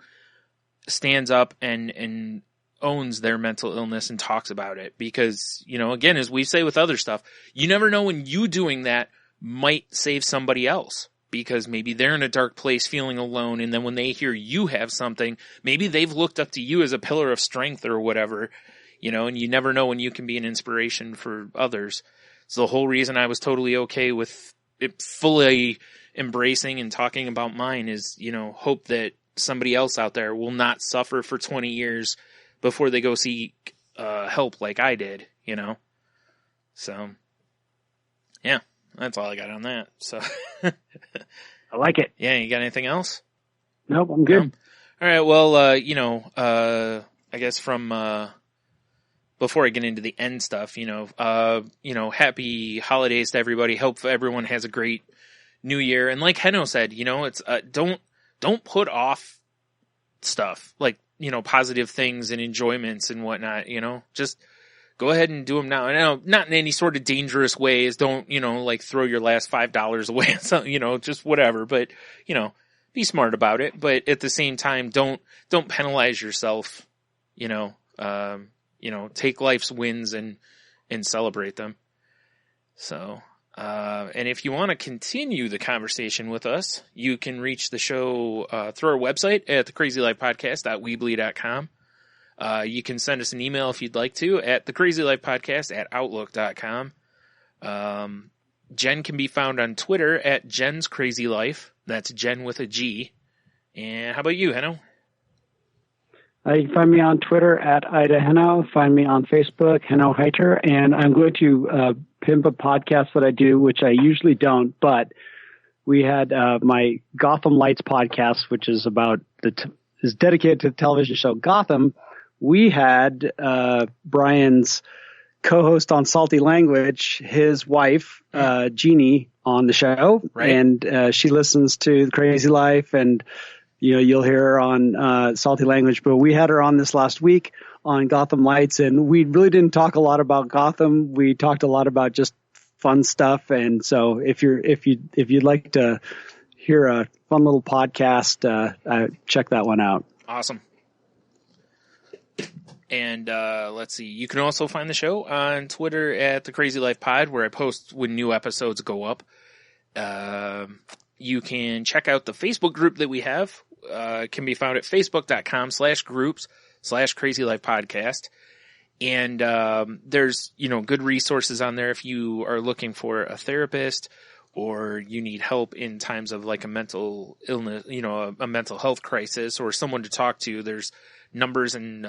stands up and owns their mental illness and talks about it, because, you know, again, as we say with other stuff, you never know when you doing that might save somebody else. Because maybe they're in a dark place feeling alone, and then when they hear you have something, maybe they've looked up to you as a pillar of strength or whatever, you know, and you never know when you can be an inspiration for others. So the whole reason I was totally okay with it fully embracing and talking about mine is, you know, hope that somebody else out there will not suffer for 20 years before they go seek help like I did, you know. So, yeah. That's all I got on that. So I like it. Yeah. You got anything else? Nope, I'm good. No? All right. Well, you know, I guess from, before I get into the end stuff, you know, happy holidays to everybody. Hope everyone has a great new year. And like Heno said, you know, it's, don't put off stuff like, you know, positive things and enjoyments and whatnot, you know, just go ahead and do them now. I know, not in any sort of dangerous ways. Don't, you know, like throw your last $5 away on something, you know, just whatever. But, you know, be smart about it. But at the same time, don't penalize yourself, you know, take life's wins and celebrate them. So, and if you want to continue the conversation with us, you can reach the show, through our website at thecrazylifepodcast.weebly.com. You can send us an email if you'd like to at thecrazylifepodcast@outlook.com. Jen can be found on Twitter at Jen's Crazy Life. That's Jen with a G. And how about you, Heno? You can find me on Twitter at Ida Heno. Find me on Facebook, Heno Heiter. And I'm going to pimp a podcast that I do, which I usually don't, but we had my Gotham Lights podcast, which is about is dedicated to the television show Gotham. We had Brian's co-host on Salty Language, his wife, Jeannie, on the show. Right. And she listens to Crazy Life, and you'll hear her on Salty Language. But we had her on this last week on Gotham Lights, and we really didn't talk a lot about Gotham. We talked a lot about just fun stuff. And so if you'd like to hear a fun little podcast, check that one out. Awesome. And let's see. You can also find the show on Twitter at the Crazy Life Pod, where I post when new episodes go up. You can check out the Facebook group that we have. It can be found at facebook.com/groups/Crazy Life Podcast. And there's good resources on there if you are looking for a therapist, or you need help in times of like a mental illness, a mental health crisis, or someone to talk to. There's numbers and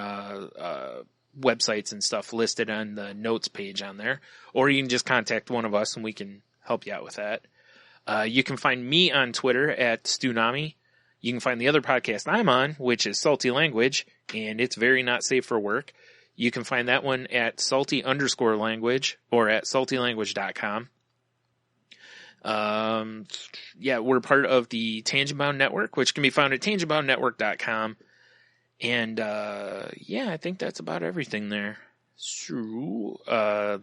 websites and stuff listed on the notes page on there. Or you can just contact one of us and we can help you out with that. You can find me on Twitter at Stunami. You can find the other podcast I'm on, which is Salty Language, and it's very not safe for work. You can find that one at salty_language or at saltylanguage.com. We're part of the Tangent Bound Network, which can be found at tangentboundnetwork.com. And, I think that's about everything there. So,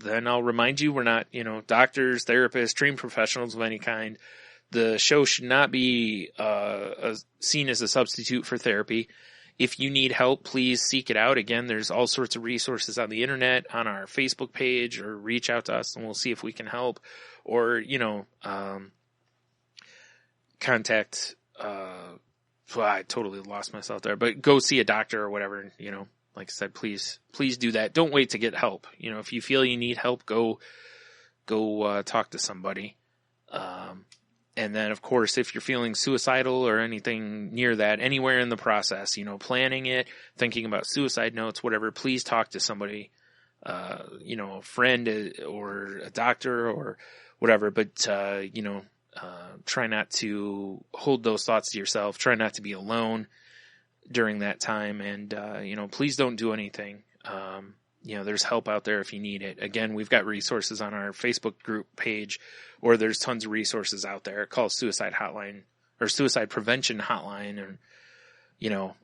then I'll remind you, we're not, doctors, therapists, trained professionals of any kind. The show should not be, seen as a substitute for therapy. If you need help, please seek it out. Again, there's all sorts of resources on the internet, on our Facebook page, or reach out to us and we'll see if we can help. Or, contact, I totally lost myself there, but go see a doctor or whatever, like I said, please do that. Don't wait to get help. If you feel you need help, go talk to somebody. And then of course, if you're feeling suicidal or anything near that, anywhere in the process, planning it, thinking about suicide notes, whatever, please talk to somebody, a friend or a doctor or whatever, but, try not to hold those thoughts to yourself. Try not to be alone during that time. And, please don't do anything. There's help out there if you need it. Again, we've got resources on our Facebook group page, or there's tons of resources out there. Call Suicide Hotline or Suicide Prevention Hotline, and,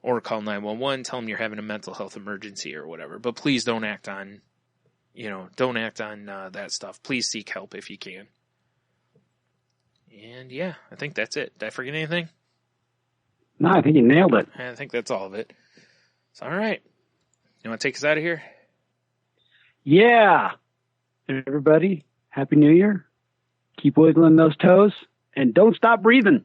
or call 911, tell them you're having a mental health emergency or whatever. But please don't act on, that stuff. Please seek help if you can. And I think that's it. Did I forget anything? No, I think you nailed it. I think that's all of it. So, all right. You want to take us out of here? Yeah. Everybody, Happy New Year. Keep wiggling those toes and don't stop breathing.